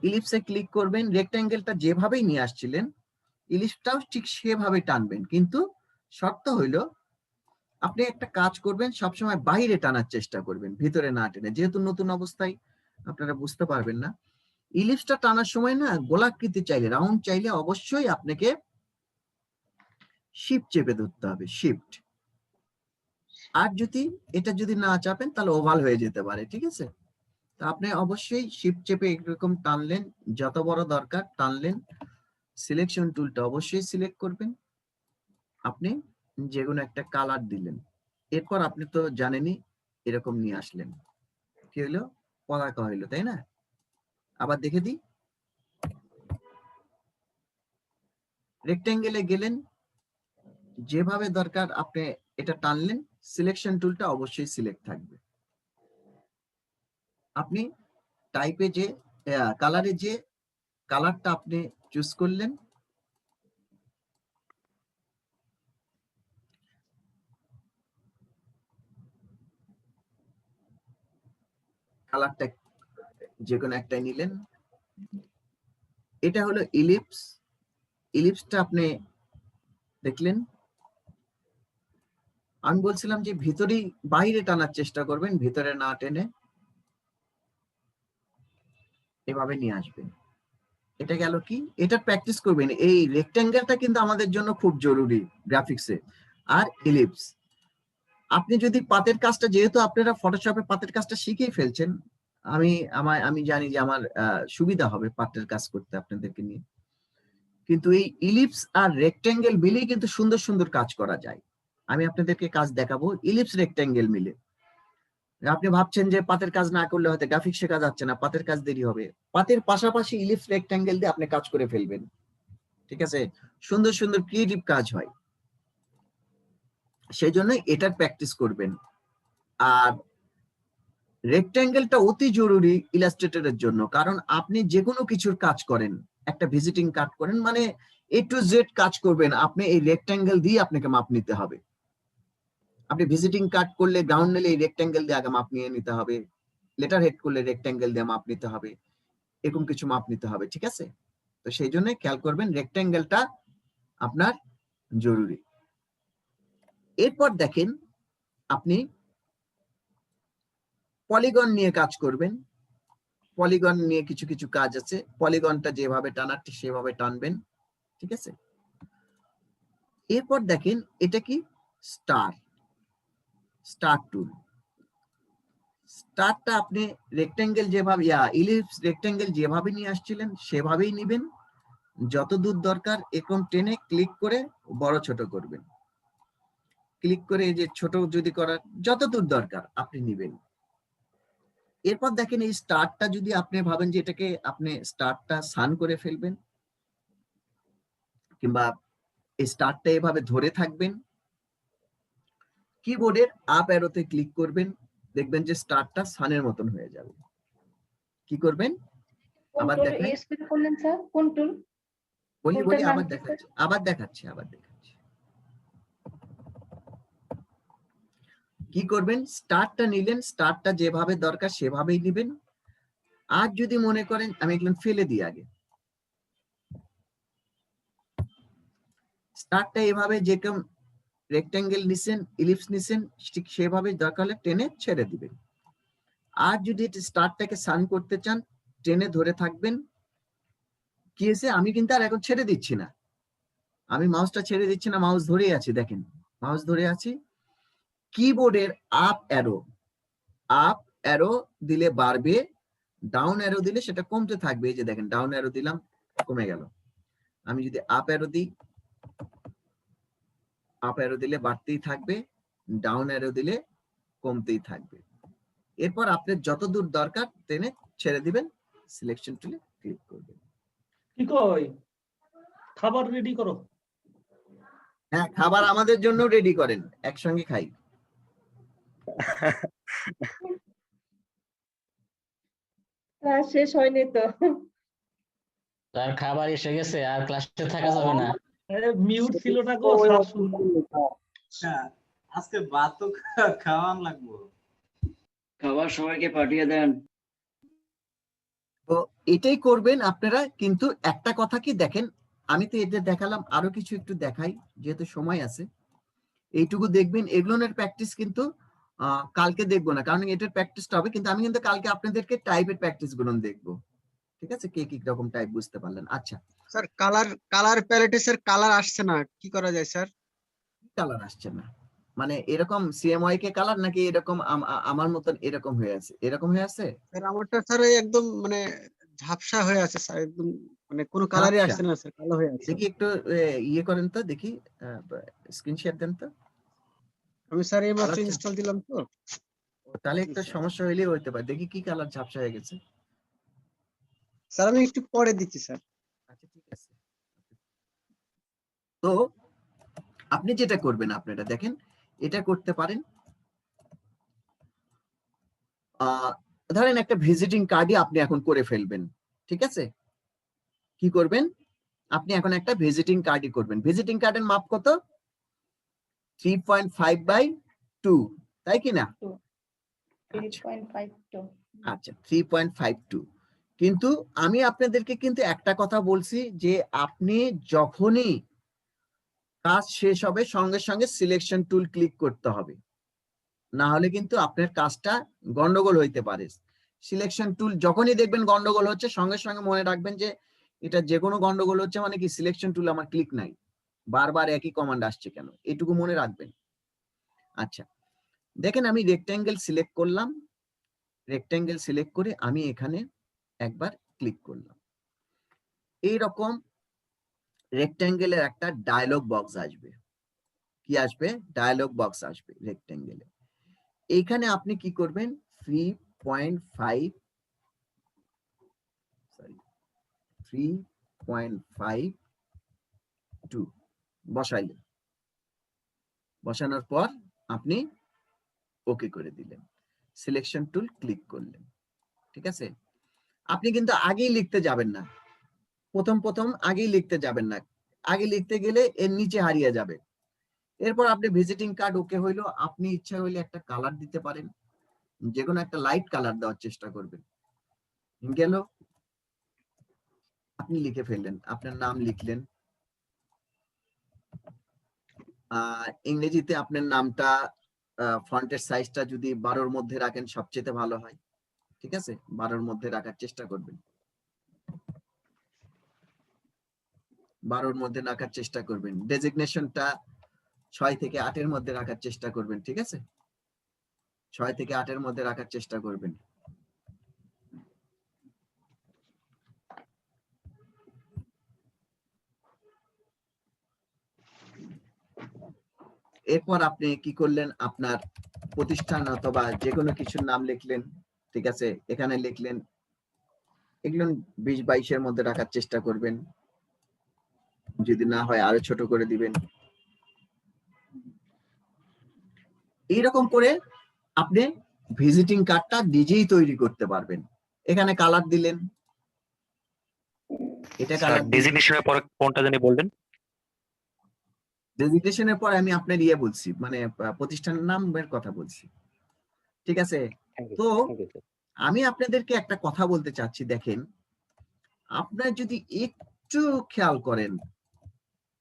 ইলিপসে ক্লিক করবেন, রেক্ট্যাঙ্গেলটা যেভাবেই নিয়ে আসছিলেন ইলিপসটাও ঠিক সেভাবে টানবেন, কিন্তু শর্ত হইল আপনি একটা কাজ করবেন, সবসময় বাইরে টানার চেষ্টা করবেন, ভিতরে না টেনে, যেহেতু নতুন অবস্থায় আপনারা বুঝতে পারবেন না। ইলিপসটা টানার সময় না গোলাকৃতি চাইলে, রাউন্ড চাইলে অবশ্যই আপনাকে শিফট চেপে ধরতে হবে, শিফট। আর এটা যদি না চাপেন তাহলে ওভাল হয়ে যেতে পারে, ঠিক আছে? তা আপনি অবশ্যই শিফট চেপে এরকম টানলেন, যত বড় দরকার টানলেন। সিলেকশন টুলটা অবশ্যই সিলেক্ট করবেন। আপনি যে কোনো একটা কালার দিলেন। এরপর আপনি তো জানেনই, এরকম নিয়ে আসলেন। কি হইলো? পতাকা হইলো, তাই না? আবার দেখে দিই। রেক্ট্যাঙ্গেলে গেলেন, যেভাবে দরকার আপনি এটা টানলেন, সিলেকশন টুলটা অবশ্যই সিলেক্ট থাকবে। আপনি টাইপে যে কালারে যে কালারটা আপনি চুজ করলেন, কালারটা যে কোনো একটাই নিলেন। এটা হলো ইলিপস। ইলিপসটা আপনি দেখলেন, আমি বলছিলাম যে ভিতরেই বাইরে টানার চেষ্টা করবেন, ভিতরে না টেনে এভাবে নিয়ে আসবেন। এটা গেল কি, এটা প্র্যাকটিস করবেন। এই রেক্ট্যাঙ্গেলটা কিন্তু আমাদের জন্য খুব জরুরি গ্রাফিক্সে। আর ইলিপস, আপনি যদি পাতের কাজটা, যেহেতু আপনারা ফটোশপে পাতের কাজটা শিখেই ফেলছেন, আমি জানি যে আমার সুবিধা হবে পাতের কাজ করতে আপনাদেরকে নিয়ে, কিন্তু এই ইলিপস আর রেক্ট্যাঙ্গেল মিলেই কিন্তু সুন্দর সুন্দর কাজ করা যায়। আমি আপনাদেরকে কাজ দেখাবো ইলিপস রেক্ট্যাঙ্গেল মিলে। আপনি ভাবছেন যে পাতের কাজ না করলে হয়তো গ্রাফিক্স শেখা যাচ্ছে না, পাতের কাজ দেরি হবে। পাতের পাশাপাশি ইলিপস রেক্ট্যাঙ্গেল দিয়ে আপনি কাজ করে ফেলবেন, ঠিক আছে? সুন্দর সুন্দর ক্রিয়েটিভ কাজ হয়, সেই জন্য এটার প্র্যাকটিস করবেন। আর রেক্ট্যাঙ্গেলটা অতি জরুরি ইলাস্ট্রেটরের জন্য, কারণ আপনি যে কোনো কিছুর কাজ করেন, একটা ভিজিটিং কার্ড করেন, মানে A to Z কাজ করবেন, আপনি এই রেক্ট্যাঙ্গেল দিয়ে আপনাকে মাপ নিতে হবে। আপনি ভিজিটিং কার্ড করলে, গ্রাউন্ড নিলে এই রেক্ট্যাঙ্গেল দিয়ে আগে মাপ নিয়ে নিতে হবে, লেটার হেড করলে রেক্ট্যাঙ্গেল দিয়ে মাপ নিতে হবে, এরকম কিছু মাপ নিতে হবে, ঠিক আছে? তো সেই জন্য খেয়াল করবেন রেক্ট্যাঙ্গেলটা আপনার জরুরি। এরপর দেখেন আপনি পলিগন নিয়ে কাজ করবেন। পলিগন নিয়ে কিছু কিছু কাজ আছে, পলিগনটা যেভাবে টানার ঠিক সেভাবে টানবেন, ঠিক আছে? এরপর দেখেন এটা কি, স্টার টুল। স্টারটা আপনি রেক্ট্যাঙ্গেল যেভাবে ইলিপস রেক্ট্যাঙ্গেল যেভাবে নিয়ে আসছিলেন সেভাবেই নেবেন, যত দূর দরকার এরকম টেনে ক্লিক করে বড় ছোট করবেন, ক্লিক করে এই যে ছোট যদি করার যত দূর দরকার আপনি নেবেন। এরপর দেখেন এই স্টারটা যদি আপনি ভাবেন যে এটাকে আপনি স্টারটা সান করে ফেলবেন, কিংবা এই স্টারটা এভাবে ধরে থাকবেন, কিবোর্ডের আপ অ্যারোতে ক্লিক করবেন, দেখবেন যে স্টারটা সানের মতন হয়ে যাবে। কি করবেন, আবার দেখাই, করলেন স্যার কোন টুল? বলি কোনটার নাম আবার কি দেখাচ্ছি, আবার দেখাচ্ছি। কি করবেন, স্টারটা নিলেন, স্টারটা যেভাবে দরকার সেভাবেই নেবেন। আর যদি মনে করেন, আমি এগুলো ফেলে দিই আগে, স্টারটা এভাবে যেরকম রেক্ট্যাঙ্গেল নিছেন, ইলিপস নিছেন, ঠিক সেভাবে দরকার হলে টেনে ছেড়ে দিবেন। আর যদি স্টারটাকে সান করতে চান, টেনে ধরে থাকবেন। কি হয়েছে, আমি কিন্তু আর এখন ছেড়ে দিচ্ছি না, আমি মাউসটা ছেড়ে দিচ্ছি না, মাউস ধরে আছি, দেখেন মাউস ধরে আছি। কিবোর্ডের আপ অ্যারো দিলে বাড়বে, ডাউন অ্যারো দিলে সেটা কমতে থাকবে। এই যে দেখেন ডাউন অ্যারো দিলাম, কমে গেল। আমি যদি আপ অ্যারো দিই, আপ অ্যারো দিলে বাড়তেই থাকবে, ডাউন অ্যারো দিলে কমতেই থাকবে। এরপর আপনার যত দূর দরকার টেনে ছেড়ে দিবেন, সিলেকশন টুলে ক্লিক করবেন। কি কই, খাবার রেডি করো। হ্যাঁ, খাবার আমাদের জন্য রেডি করেন, একসঙ্গে খাই। ক্লাস শেষ হয়নি তো। তার খাবার এসে গেছে, আর ক্লাসে থাকা যাবে না। মিউট ছিল না গো, আজকে ভাত তো খাওয়ান লাগবো। খাবার সবাইকে পাঠিয়ে দেন। তো এটাই করবেন আপনারা। কিন্তু একটা কথা কি দেখেন, আমি তো এটা দেখালাম, আরো কিছু একটু দেখাই যেহেতু সময় আছে। এইটুকু দেখবেন, এগুলোর প্র্যাকটিস কিন্তু কালকে দেখবো না, কারণ এটার প্র্যাকটিসটা হবে, কিন্তু আমি কিন্তু কালকে আপনাদেরকে টাইপের প্র্যাকটিস গুলো দেখবো, ঠিক আছে? কে কি রকম টাইপ বুঝতে পারলেন? আচ্ছা স্যার, কালার প্যালেটের কালার আসছে না, কি করা যায় স্যার? কালার আসছে না মানে এরকম সিএমওয়াই কে কালার, নাকি এরকম আমার মতন এরকম হয়ে আছে, এরকম হয়ে আছে? স্যার আমারটা স্যার একদম মানে ঝাপসা হয়ে আছে স্যার, একদম মানে কোনো কালারই আসছে না স্যার, কালো হয়ে আছে। দেখি একটু ইয়ে করেন তো, দেখি স্ক্রিন শেয়ার দেন তো। আমি স্যার এই মাত্র ইনস্টল দিলাম তো, তাহলে একটা সমস্যা হইলেই হইতে পারে। দেখি কি কালার ঝাপসা হয়ে গেছে। স্যার আমি একটু পরে দিচ্ছি স্যার। আচ্ছা ঠিক আছে। তো আপনি যেটা করবেন, আপনারা দেখেন এটা করতে পারেন। ধরেন একটা ভিজিটিং কার্ডই আপনি এখন করে ফেলবেন, ঠিক আছে? কি করবেন, আপনি এখন একটা ভিজিটিং কার্ডই করবেন। ভিজিটিং কার্ডের মাপ কত? 3.5/2, তাই কি না? 3.52। আচ্ছা 3.52। কিন্তু আমি আপনাদেরকে কিন্তু একটা কথা বলছি যে আপনি যখনই কাজ শেষ হবে সঙ্গে সঙ্গে সিলেকশন টুল ক্লিক করতে হবে, না হলে কিন্তু আপনার কাজটা গন্ডগোল হইতে পারে। সিলেকশন টুল যখনই দেখবেন গন্ডগোল হচ্ছে সঙ্গে সঙ্গে মনে রাখবেন যে এটা যে কোনো গন্ডগোল হচ্ছে মানে কি সিলেকশন টুল আমার ক্লিক নাই, বারবার একই কমান্ড আসছে কেন, এটুকু মনে রাখবেন। আচ্ছা দেখেন আমি রেক্ট্যাঙ্গেল সিলেক্ট করলাম, রেক্ট্যাঙ্গেল সিলেক্ট করে আমি এখানে একবার ক্লিক করলাম। এইরকম রেক্ট্যাঙ্গেলের একটা ডায়লগ বক্স আসবে। কি আসবে? ডায়লগ বক্স আসবে রেক্ট্যাঙ্গেলে। এইখানে আপনি কি করবেন 3.52 বসাইলেন, বসানোর পর আপনি ওকে করে দিলেন, সিলেকশন টুল ক্লিক করলেন। ঠিক আছে, আপনি কিন্তু আগেই লিখতে যাবেন না, প্রথম আগেই লিখতে যাবেন না, আগে লিখতে গেলে এর নিচে হারিয়ে যাবে। এরপর আপনি ভিজিটিং কার্ড ওকে হইলো, আপনি ইচ্ছা হইলে একটা কালার দিতে পারেন, যে কোনো একটা লাইট কালার দেওয়ার চেষ্টা করবেন। গেল, আপনি লিখে ফেললেন, আপনার নাম লিখলেন। ইংরেজিতে আপনার নামটা ফন্টের সাইজটা যদি 12-র মধ্যে রাখেন সবচেয়ে ভালো হয়। ঠিক আছে, 12-র মধ্যে রাখার চেষ্টা করবেন, 12-র মধ্যে রাখার চেষ্টা করবেন। ডেজিগনেশনটা 6 থেকে 8-এর মধ্যে রাখার চেষ্টা করবেন। ঠিক আছে, 6 থেকে 8-এর মধ্যে রাখার চেষ্টা করবেন। এরপর আপনি কি করলেন, আপনার প্রতিষ্ঠান অথবা যে কোনো কিছুর নাম লিখলেন। ঠিক আছে, এখানে লিখলেন, এগুলো 20-22-এর মধ্যে রাখার চেষ্টা করবেন, যদি না হয় আরো ছোট করে দিবেন। এইরকম করে আপনি ভিজিটিং কার্ডটা নিজেই তৈরি করতে পারবেন। এখানে কালার দিলেন, এটা কালার ডেজিগনেশনের পরে কোনটা জানি বলবেন? ডেজিগনেশনের পর আমি আপনার বলছি, মানে প্রতিষ্ঠানের নামের কথা বলছি। ঠিক আছে, তো আমি আপনাদেরকে একটা কথা বলতে চাচ্ছি। দেখেন, আপনার যদি একটু খেয়াল করেন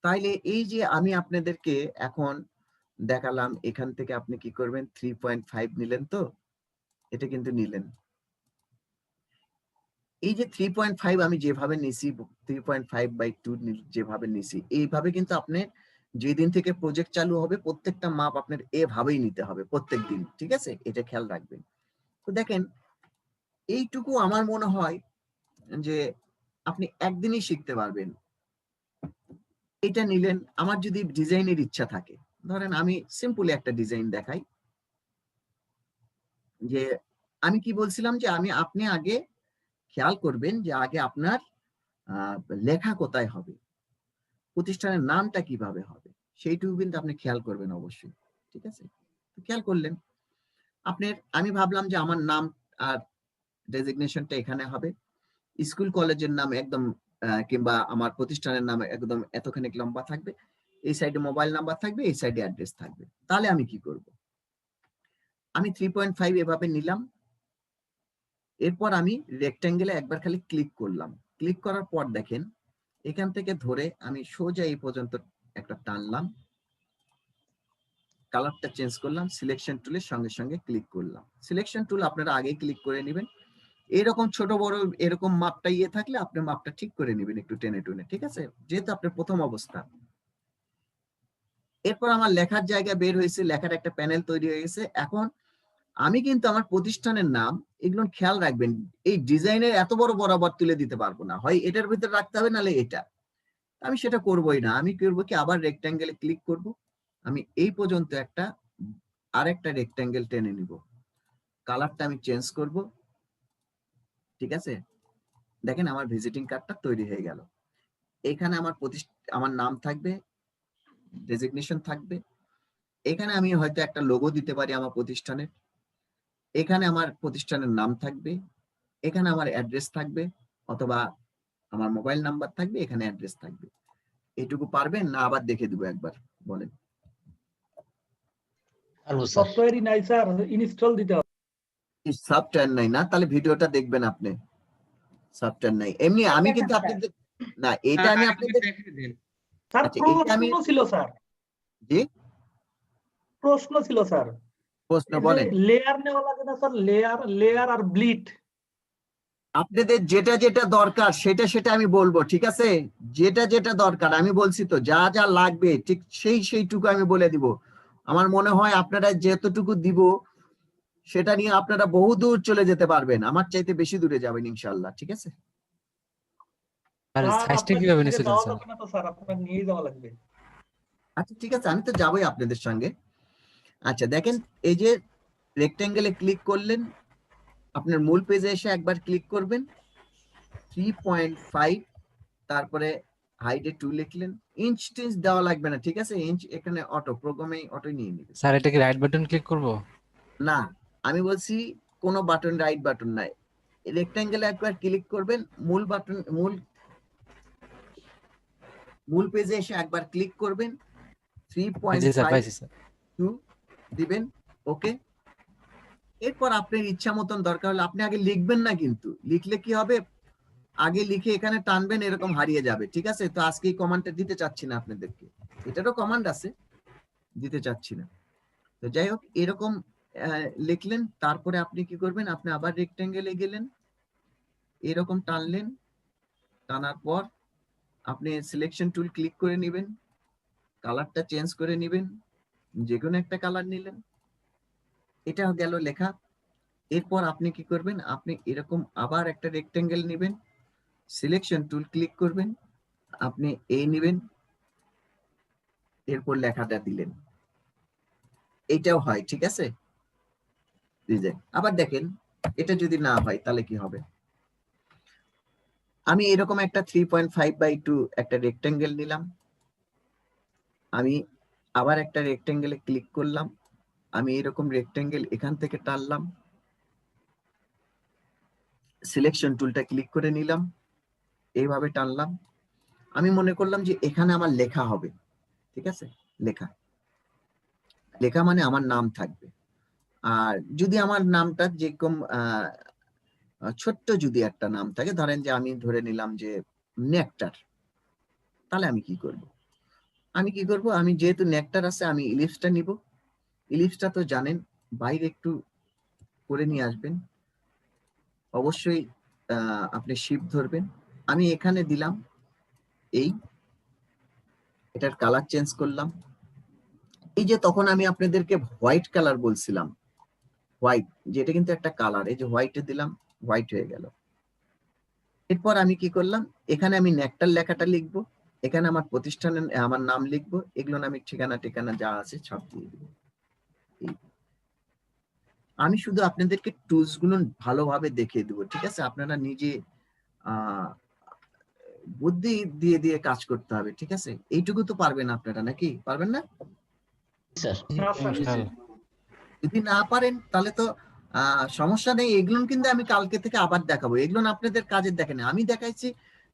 তাইলে এই যে আমি আপনাদেরকে এখন দেখালাম, এখান থেকে আপনি কি করবেন 3.5 নিলেন, তো এটা কিন্তু নিলেন। এই যে 3.5 আমি যেভাবে নিছি, 3.5/2 যেভাবে নিছি, এইভাবে কিন্তু আপনি যেদিন থেকে প্রজেক্ট চালু হবে প্রত্যেকটা মাপ আপনার এভাবেই নিতে হবে প্রত্যেক দিন। ঠিক আছে, এটা খেয়াল রাখবেন। তো দেখেন, এইটুকু আমার মনে হয় যে আপনি একদিনই শিখতে পারবেন। এটা নিলেন। আমার যদি ডিজাইনের ইচ্ছা থাকে, ধরেন আমি সিম্পলি একটা ডিজাইন দেখাই, যে আমি কি বলছিলাম যে আপনি আগে খেয়াল করবেন যে আগে আপনার লেখা কোথায় হবে, প্রতিষ্ঠানের নামটা কিভাবে হবে, সেইটুকু কিন্তু আপনি খেয়াল করবেন অবশ্যই। ঠিক আছে, খেয়াল করলেন আপনার, আমি ভাবলাম যে আমার নাম আর ডেজিগনেশনটা এখানে হবে, স্কুল কলেজের নাম একদম কিংবা আমার প্রতিষ্ঠানের নাম একদম এতখানি লম্বা থাকবে, এই সাইডে মোবাইল নাম্বার থাকবে, এই সাইডে অ্যাড্রেস থাকবে। তাহলে আমি কি করব, আমি 3.5 এভাবে নিলাম। এরপর আমি রেক্ট্যাঙ্গেলে একবার খালি ক্লিক করলাম। ক্লিক করার পর দেখেন, এখান থেকে ধরে আমি সোজা এই পর্যন্ত একটা টানলাম, কালারটা চেঞ্জ করলাম, সিলেকশন টুলের সঙ্গে সঙ্গে ক্লিক করলাম। সিলেকশন টুল আপনারা আগে ক্লিক করে নেবেন। এরকম ছোট বড় এরকম মাপটা থাকলে আপনি মাপটা ঠিক করে নেবেন একটু টেনে টুনে। ঠিক আছে, যেহেতু আপনার প্রথম অবস্থা। এরপর আমার লেখার জায়গা বের হয়েছে, লেখার একটা প্যানেল তৈরি হয়ে গেছে। এখন আমি কিন্তু আমার প্রতিষ্ঠানের নাম এগুলো খেয়াল রাখবেন, এই ডিজাইনের এত বড় বরাবর তুলে দিতে পারবো না, হয় এটার ভিতরে রাখতে হবে নাহলে এটা, আমি সেটা করবোই না। আমি করব কি, আবার রেক্ট্যাঙ্গেলে ক্লিক করব, আমি এই পর্যন্ত একটা আরেকটা রেক্ট্যাঙ্গেল টেনে নিব, কালারটা আমি চেঞ্জ করব। ঠিক আছে, দেখেন আমার ভিজিটিং কার্ডটা তৈরি হয়ে গেল। এখানে আমার নাম থাকবে, ডেজিগনেশন থাকবে, এখানে আমি হয়তো একটা লোগো দিতে পারি আমার প্রতিষ্ঠানের, এখানে আমার প্রতিষ্ঠানের নাম থাকবে, এখানে আমার অ্যাড্রেস থাকবে অথবা আমার মোবাইল নাম্বার থাকবে, এখানে অ্যাড্রেস থাকবে। এইটুকু পারবেন না আবার দেখে দিব একবার, বলেন? সফটওয়্যারই নাই স্যার, ইনস্টল দিতে হবে। সফটওয়্যার নাই না, তাহলে ভিডিওটা দেখবেন আপনি। সফটওয়্যার নাই, এমনি আমি দেখেন কিন্তু স্যার। আপনাদের না, এটা আমি আপনাদের স্যার আচ্ছা, এটা আমি প্রশ্ন ছিল স্যার, জি প্রশ্ন ছিল স্যার, প্রশ্ন এই যে বলেন। লেয়ার নেওয়া লাগে না স্যার, লেয়ার আর ব্লিড। আপনাদের যেটা যেটা দরকার সেটা সেটা আমি বলবো, ঠিক আছে? যেটা যেটা দরকার আমি বলছি তো, যা যা লাগবে ঠিক সেইটুকু আমি বলে দিব। আমার মনে হয় আপনারা যতটুকু দিব সেটা নিয়ে আপনারা বহু দূর চলে যেতে পারবেন, আমার চাইতে বেশি দূরে যাবেন ইনশাআল্লাহ, ঠিক আছে? স্যার আপনার সঙ্গে যাওয়া যাবে না তো স্যার, আপনার নিয়ে যাওয়া লাগবে। আচ্ছা ঠিক আছে, আমি তো যাবোই আপনাদের সঙ্গে। আচ্ছা দেখেন, এই যে রেক্টেঙ্গেলে ক্লিক করলেন, আপনার মূল পেজে এসে একবার ক্লিক করবেন, 3.5 তারপরে হাইটে 2 লিখলেন, ইঞ্চ টিঞ্চ দেওয়া লাগবে না, ঠিক আছে? ইঞ্চ এখানে অটো প্রোগ্রামে অটো নিয়ে নিবে। স্যার এটা কি রাইট বাটন ক্লিক করব? না, আমি বলছি কোনো বাটন রাইট বাটন নাই, রেক্টেঙ্গেলে একবার ক্লিক করবেন, মূল বাটন মূল পেজে এসে একবার ক্লিক করবেন, জি স্যার, পাইছি স্যার। 3.5 দিবেন, ওকে। এরপর আপনার ইচ্ছা মতন দরকার হলে আপনি আগে লিখবেন না, কিন্তু লিখলে কি হবে, আগে লিখে এখানে টানবেন, এরকম হারিয়ে যাবে, ঠিক আছে? তো আজকে এই কমান্ডটা দিতে চাচ্ছি না আপনাদেরকে, এটারও কমান্ড আছে, দিতে চাচ্ছি না। তো যাই হোক, এরকম লিখলেন, তারপরে আপনি কি করবেন, আপনি আবার রেক্টেঙ্গেলে গেলেন, এরকম টানলেন, টানার পর আপনি সিলেকশন টুল ক্লিক করে নেবেন, কালারটা চেঞ্জ করে নেবেন, যে কোনো একটা কালার নিলেন, এটা গেল লেখা। এরপর আপনি কি করবেন, আপনি এরকম আবার একটা রেক্টেঙ্গেল নেবেন, সিলেকশন টুল ক্লিক করবেন, আপনি নেবেন, এরপর লেখাটা দিলেন, এইটাও হয়, ঠিক আছে? আবার দেখেন, এটা যদি না হয় তাহলে কি হবে, আমি এরকম একটা 3.5/2 একটা রেক্টেঙ্গেল নিলাম, আমি আবার একটা রেক্টেঙ্গেলে ক্লিক করলাম, আমি এরকম রেক্টেঙ্গেল এখান থেকে টানলাম, সিলেকশন টুলটা ক্লিক করে নিলাম, এইভাবে টানলাম, আমি মনে করলাম যে এখানে আমার লেখা হবে, ঠিক আছে? লেখা মানে আমার নাম থাকবে। আর যদি আমার নামটা যেরকম ছোট্ট যদি একটা নাম থাকে, ধরেন যে আমি ধরে নিলাম যে নেকটার, তাহলে আমি কি করব, আমি যেহেতু নেকটার আছে, আমি ইলিপসটা নিব। ইলিপসটা তো জানেন, বাইরে একটু করে নিয়ে আসবেন, অবশ্যই আপনি শিফট ধরবেন। আমি এখানে দিলাম, এটার কালার চেঞ্জ করলাম। এই যে তখন আমি আপনাদেরকে হোয়াইট কালার বলছিলাম, হোয়াইট, যেটা কিন্তু একটা কালার, এই যে হোয়াইটে দিলাম, হোয়াইট হয়ে গেল। এরপর আমি কি করলাম, এখানে আমি নেকটার লেখাটা লিখবো, এখানে আমার প্রতিষ্ঠানের আমার নাম লিখবো, এগুলো আমি ঠিকানা যা আছে সব দিয়ে দিব। আমি শুধু আপনাদেরকে টুলস গুলো ভালোভাবে দেখিয়ে দেবো, ঠিক আছে? আপনারা নিজে বুদ্ধি দিয়ে দিয়ে কাজ করতে হবে, ঠিক আছে? এইটুকু তো পারবেন আপনারা, নাকি পারবেন না? যদি না পারেন তাহলে তো সমস্যা নেই, এগুলো কিন্তু আমি কালকে থেকে আবার দেখাবো, এগুলো আপনাদের কাজের দেখেন, আমি দেখাইছি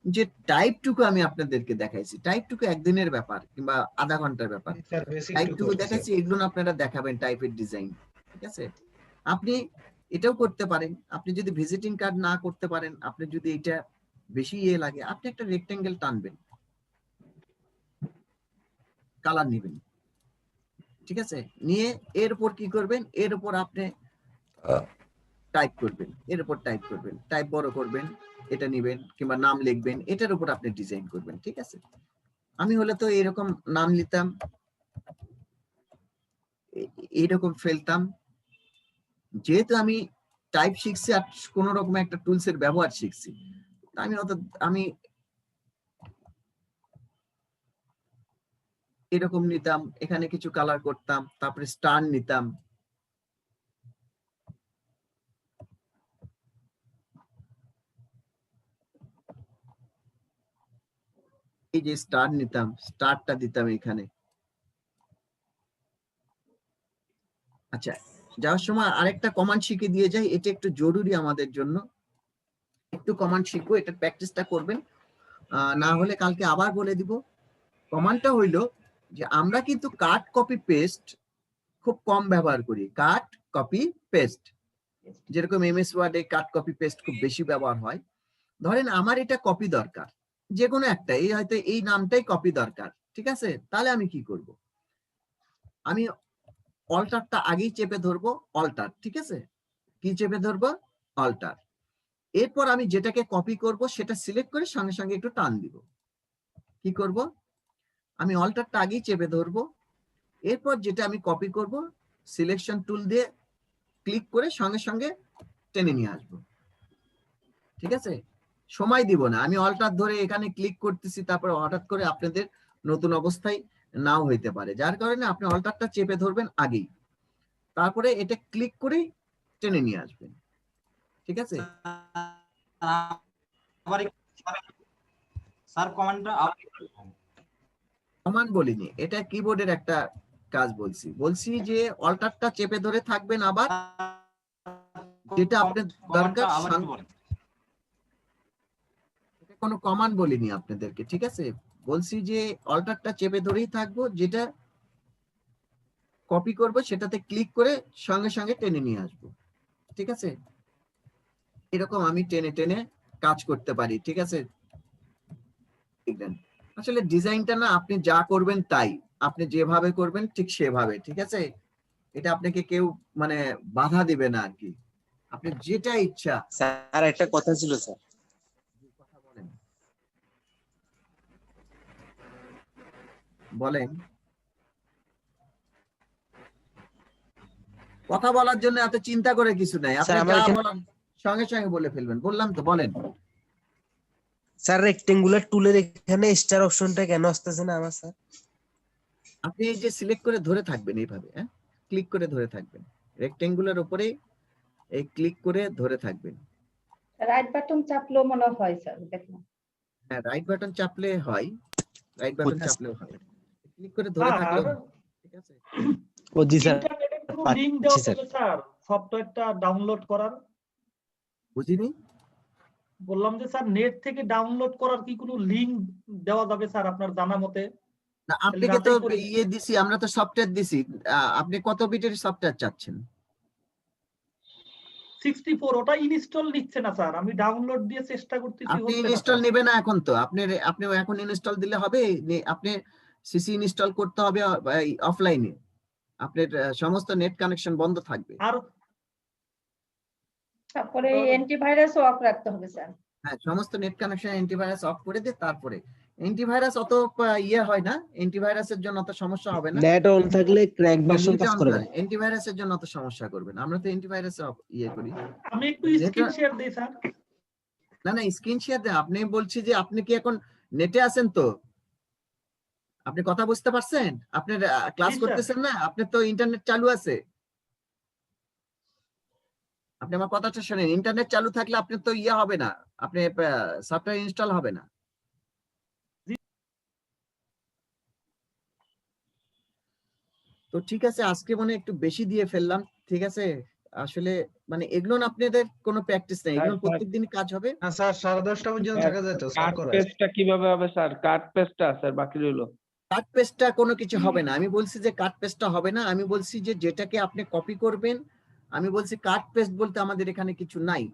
যে টাইপটুকু আমি আপনাদেরকে দেখাইছি, টাইপটুকু একদিনের ব্যাপার কিংবা আধা ঘন্টার ব্যাপার, টাইপটুকু দেখাইছি, এগুলো আপনারা দেখাবেন, টাইপের ডিজাইন, ঠিক আছে? আপনি এটাও করতে পারেন, আপনি যদি ভিজিটিং কার্ড না করতে পারেন, আপনি যদি এটা বেশি লাগে, আপনি একটা রেক্টেঙ্গেল টানবেন, কালার নেবেন, ঠিক আছে? নিয়ে এর উপর কি করবেন, এর উপর আপনি টাইপ করবেন, এর উপর টাইপ করবেন, টাইপ বড় করবেন, এটা নেবেন কিংবা নাম লিখবেন, এটার উপর আপনি ডিজাইন করবেন, ঠিক আছে? আমি হলে তো এরকম নাম নিতাম, এইরকম ফেলতাম, যেহেতু আমি টাইপ শিখছি আর কোন রকম একটা টুলস এর ব্যবহার শিখছি, আমি এরকম নিতাম, এখানে কিছু কালার করতাম, তারপরে স্টার নিতাম, এই যে স্টার নিতাম, স্টারটা দিতাম এখানে। আচ্ছা, যাওয়ার সময় আরেকটা কমান্ড শিখে দিয়ে যাই, এটা একটু জরুরি আমাদের জন্য, একটু কমান্ড শিখবো, এটা প্র্যাকটিসটা করবেন, না হলে কালকে আবার বলে দিব। কমান্ডটা হইলো যে আমরা কিন্তু কাট কপি পেস্ট খুব কম ব্যবহার করি, কাট কপি পেস্ট, যেরকম এমএস ওয়ার্ডে কাট কপি পেস্ট খুব বেশি ব্যবহার হয়, ধরেন আমার এটা কপি দরকার, যে কোনো একটা, এই হয়তো এই নামটাই কপি দরকার, ঠিক আছে? তাহলে আমি কি করব? আমি অল্টারটা আগেই চেপে ধরবো, অল্টার, ঠিক আছে? কি চেপে ধরবো? অল্টার। এরপর আমি যেটাকে কপি করব সেটা সিলেক্ট করে সঙ্গে সঙ্গে একটু টান দিব। কি করব? আমি অল্টারটা আগেই চেপে ধরবো, এরপর যেটা আমি কপি করব সিলেকশন টুল দিয়ে ক্লিক করে সঙ্গে সঙ্গে টেনে নিয়ে আসবো, ঠিক আছে? সময় দিব না, আমি অল্টার ধরে এখানে ক্লিক করতেছি, তারপর হঠাৎ করে আপনাদের নতুন অবস্থায় নাও হইতে পারে, যার কারণে আপনি অল্টারটা চেপে ধরবেন আগেই, তারপরে এটা ক্লিক করেই টেনে নিয়ে আসবেন, ঠিক আছে? স্যার কমান্ডটা কমান্ড বলিনি, এটা কিবোর্ডের একটা কাজ বলছি। বলছি যে অল্টারটা চেপে ধরে থাকবেন, আবার যেটা আপনার দরকার কোনো কমান্ড বলিনি আপনাদেরকে, ঠিক আছে? বলছি যে অল্টারটা চেপে ধরেই থাকবো, যেটা কপি করব সেটাতে ক্লিক করে সঙ্গে সঙ্গে টেনে নিয়ে আসবো, ঠিক আছে? এরকম আমি টেনে টেনে কাজ করতে পারি, ঠিক আছে? আসলে ডিজাইনটা না আপনি যা করবেন তাই, আপনি যেভাবে করবেন ঠিক সেভাবে, ঠিক আছে? এটা আপনাকে কেউ মানে বাধা দিবে না আর কি, আপনি যেটা ইচ্ছা। স্যার একটা কথা ছিল স্যার। বলেন। কথা বলার জন্য এত চিন্তা করে কিছু নাই, আপনি যা বলার সঙ্গে সঙ্গে বলে ফেলবেন। বললাম তো, বলেন। স্যার রেক্টেঙ্গুলার টুলের এখানে স্টার অপশনটা কেন আসতেছে না আমার স্যার? আপনি এই যে সিলেক্ট করে ধরে থাকবেন এইভাবে, হ্যাঁ, ক্লিক করে ধরে থাকবেন রেক্টেঙ্গুলার উপরে, এই ক্লিক করে ধরে থাকবেন। রাইট বাটন চাপলেও মনে হয় স্যার, দেখলাম। হ্যাঁ, রাইট বাটন চাপলে হয়, রাইট বাটন চাপলেও হয়, ক্লিক করে ধরে থাকলে, ঠিক আছে? ও জি স্যার, ইন্টারনেটে কোনো লিংক দেওয়া যাবে স্যার সফটওয়্যারটা ডাউনলোড করার? বুঝিনি। বললাম যে স্যার নেট থেকে ডাউনলোড করার কি কোনো লিংক দেওয়া যাবে স্যার আপনার জানা মতে? না, আপনাকে তো ইয়ে দিছি, আমরা তো সফটওয়্যার দিছি। আপনি কত বিটের সফটওয়্যার চাচ্ছেন? 64, ওটা ইনস্টল নিচ্ছে না স্যার, আমি ডাউনলোড দিয়ে চেষ্টা করতেছি। আপনি ইনস্টল নেবেন না এখন, তো আপনি এখন ইনস্টল দিলে হবে? আপনি সিসি ইনস্টল করতে হবে অফলাইনে, আপনার সমস্ত নেট কানেকশন বন্ধ থাকবে। আর তারপরে অ্যান্টিভাইরাসও অফ রাখতে হবে স্যার। হ্যাঁ, সমস্ত নেট কানেকশন অ্যান্টিভাইরাস অফ করে দিয়ে তারপরে। অ্যান্টিভাইরাস অত ইয়ে হয় না, অ্যান্টিভাইরাসের জন্য অত সমস্যা হবে না। নেট অন থাকলে ক্র্যাক ভার্সন কাজ করে না। অ্যান্টিভাইরাসের জন্য অত সমস্যা করবে না, আমরা তো অ্যান্টিভাইরাস ইয়ে করি। আমি একটু স্ক্রিন শেয়ার দেই স্যার। না না, স্ক্রিন শেয়ার দেন। আপনি বলছি যে আপনি কি এখন নেটে আছেন? তো আপনি কথা বুঝতে পারছেন? আপনি ক্লাস করতেছেন না? আপনার তো ইন্টারনেট চালু আছে। আপনি আমার কথাটা শুনেন, ইন্টারনেট চালু থাকলে আপনার তো ইয়ে হবে না, আপনি সফটওয়্যার ইনস্টল হবে না। তো ঠিক আছে, আজকে মনে একটু বেশি দিয়ে ফেললাম, ঠিক আছে? আসলে মানে এগুলো আপনাদের কোনো প্র্যাকটিস নেই, এগুলো প্রত্যেকদিন কাজ হবে। না স্যার, 10:30 পর্যন্ত থাকা যায় তো স্যার? কাট পেস্টটা কিভাবে হবে স্যার? কাট পেস্টটা স্যার বাকি রইলো। কাট পেস্টটা কোনো কিছু হবে না, আমি বলছি যে কাট পেস্টটা হবে না, আমি বলছি যে যেটাকে আপনি কপি করবেন, আমি বলছি কাট পেস্ট বলতে আমাদের এখানে কিছু নাই।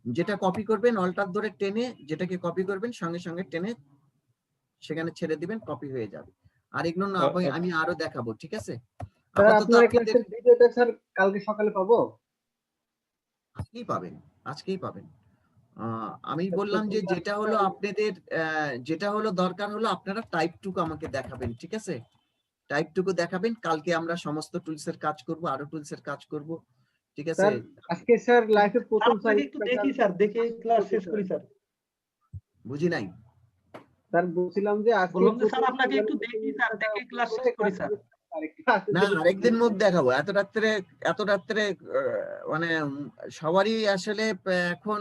যেটা কপি করবেন অল্টার ধরে টেনে, যেটাকে কপি করবেন সঙ্গে সঙ্গে টেনে সেখানে ছেড়ে দিবেন, কপি হয়ে যাবে। আর এগুলো না আমি আরো দেখাবো, ঠিক আছে? আপনার ক্লাসের ভিডিওটা স্যার কালকে সকালে পাবো? আজকেই পাবেন, আজকেই পাবেন। আমি বললাম যে যেটা হলো আপনাদের যেটা হলো দরকার হলো আপনারা টাইপটুকু আমাকে দেখাবেন, ঠিক আছে? টাইপটুকু দেখাবেন, কালকে আমরা সমস্ত টুলসের কাজ করব, আরো টুলসের কাজ করব, ঠিক আছে? আজকে স্যার লাইভে প্রথম একটু দেখি স্যার, দেখে ক্লাস শেষ করি স্যার। বুঝি নাই স্যার, বলছিলাম যে আজকে বললাম যে স্যার আপনাকে একটু দেখি স্যার, দেখে ক্লাস শেষ করি স্যার। না, আরেকদিন মুখ দেখাবো। এত রাত্রে মানে সবারই আসলে এখন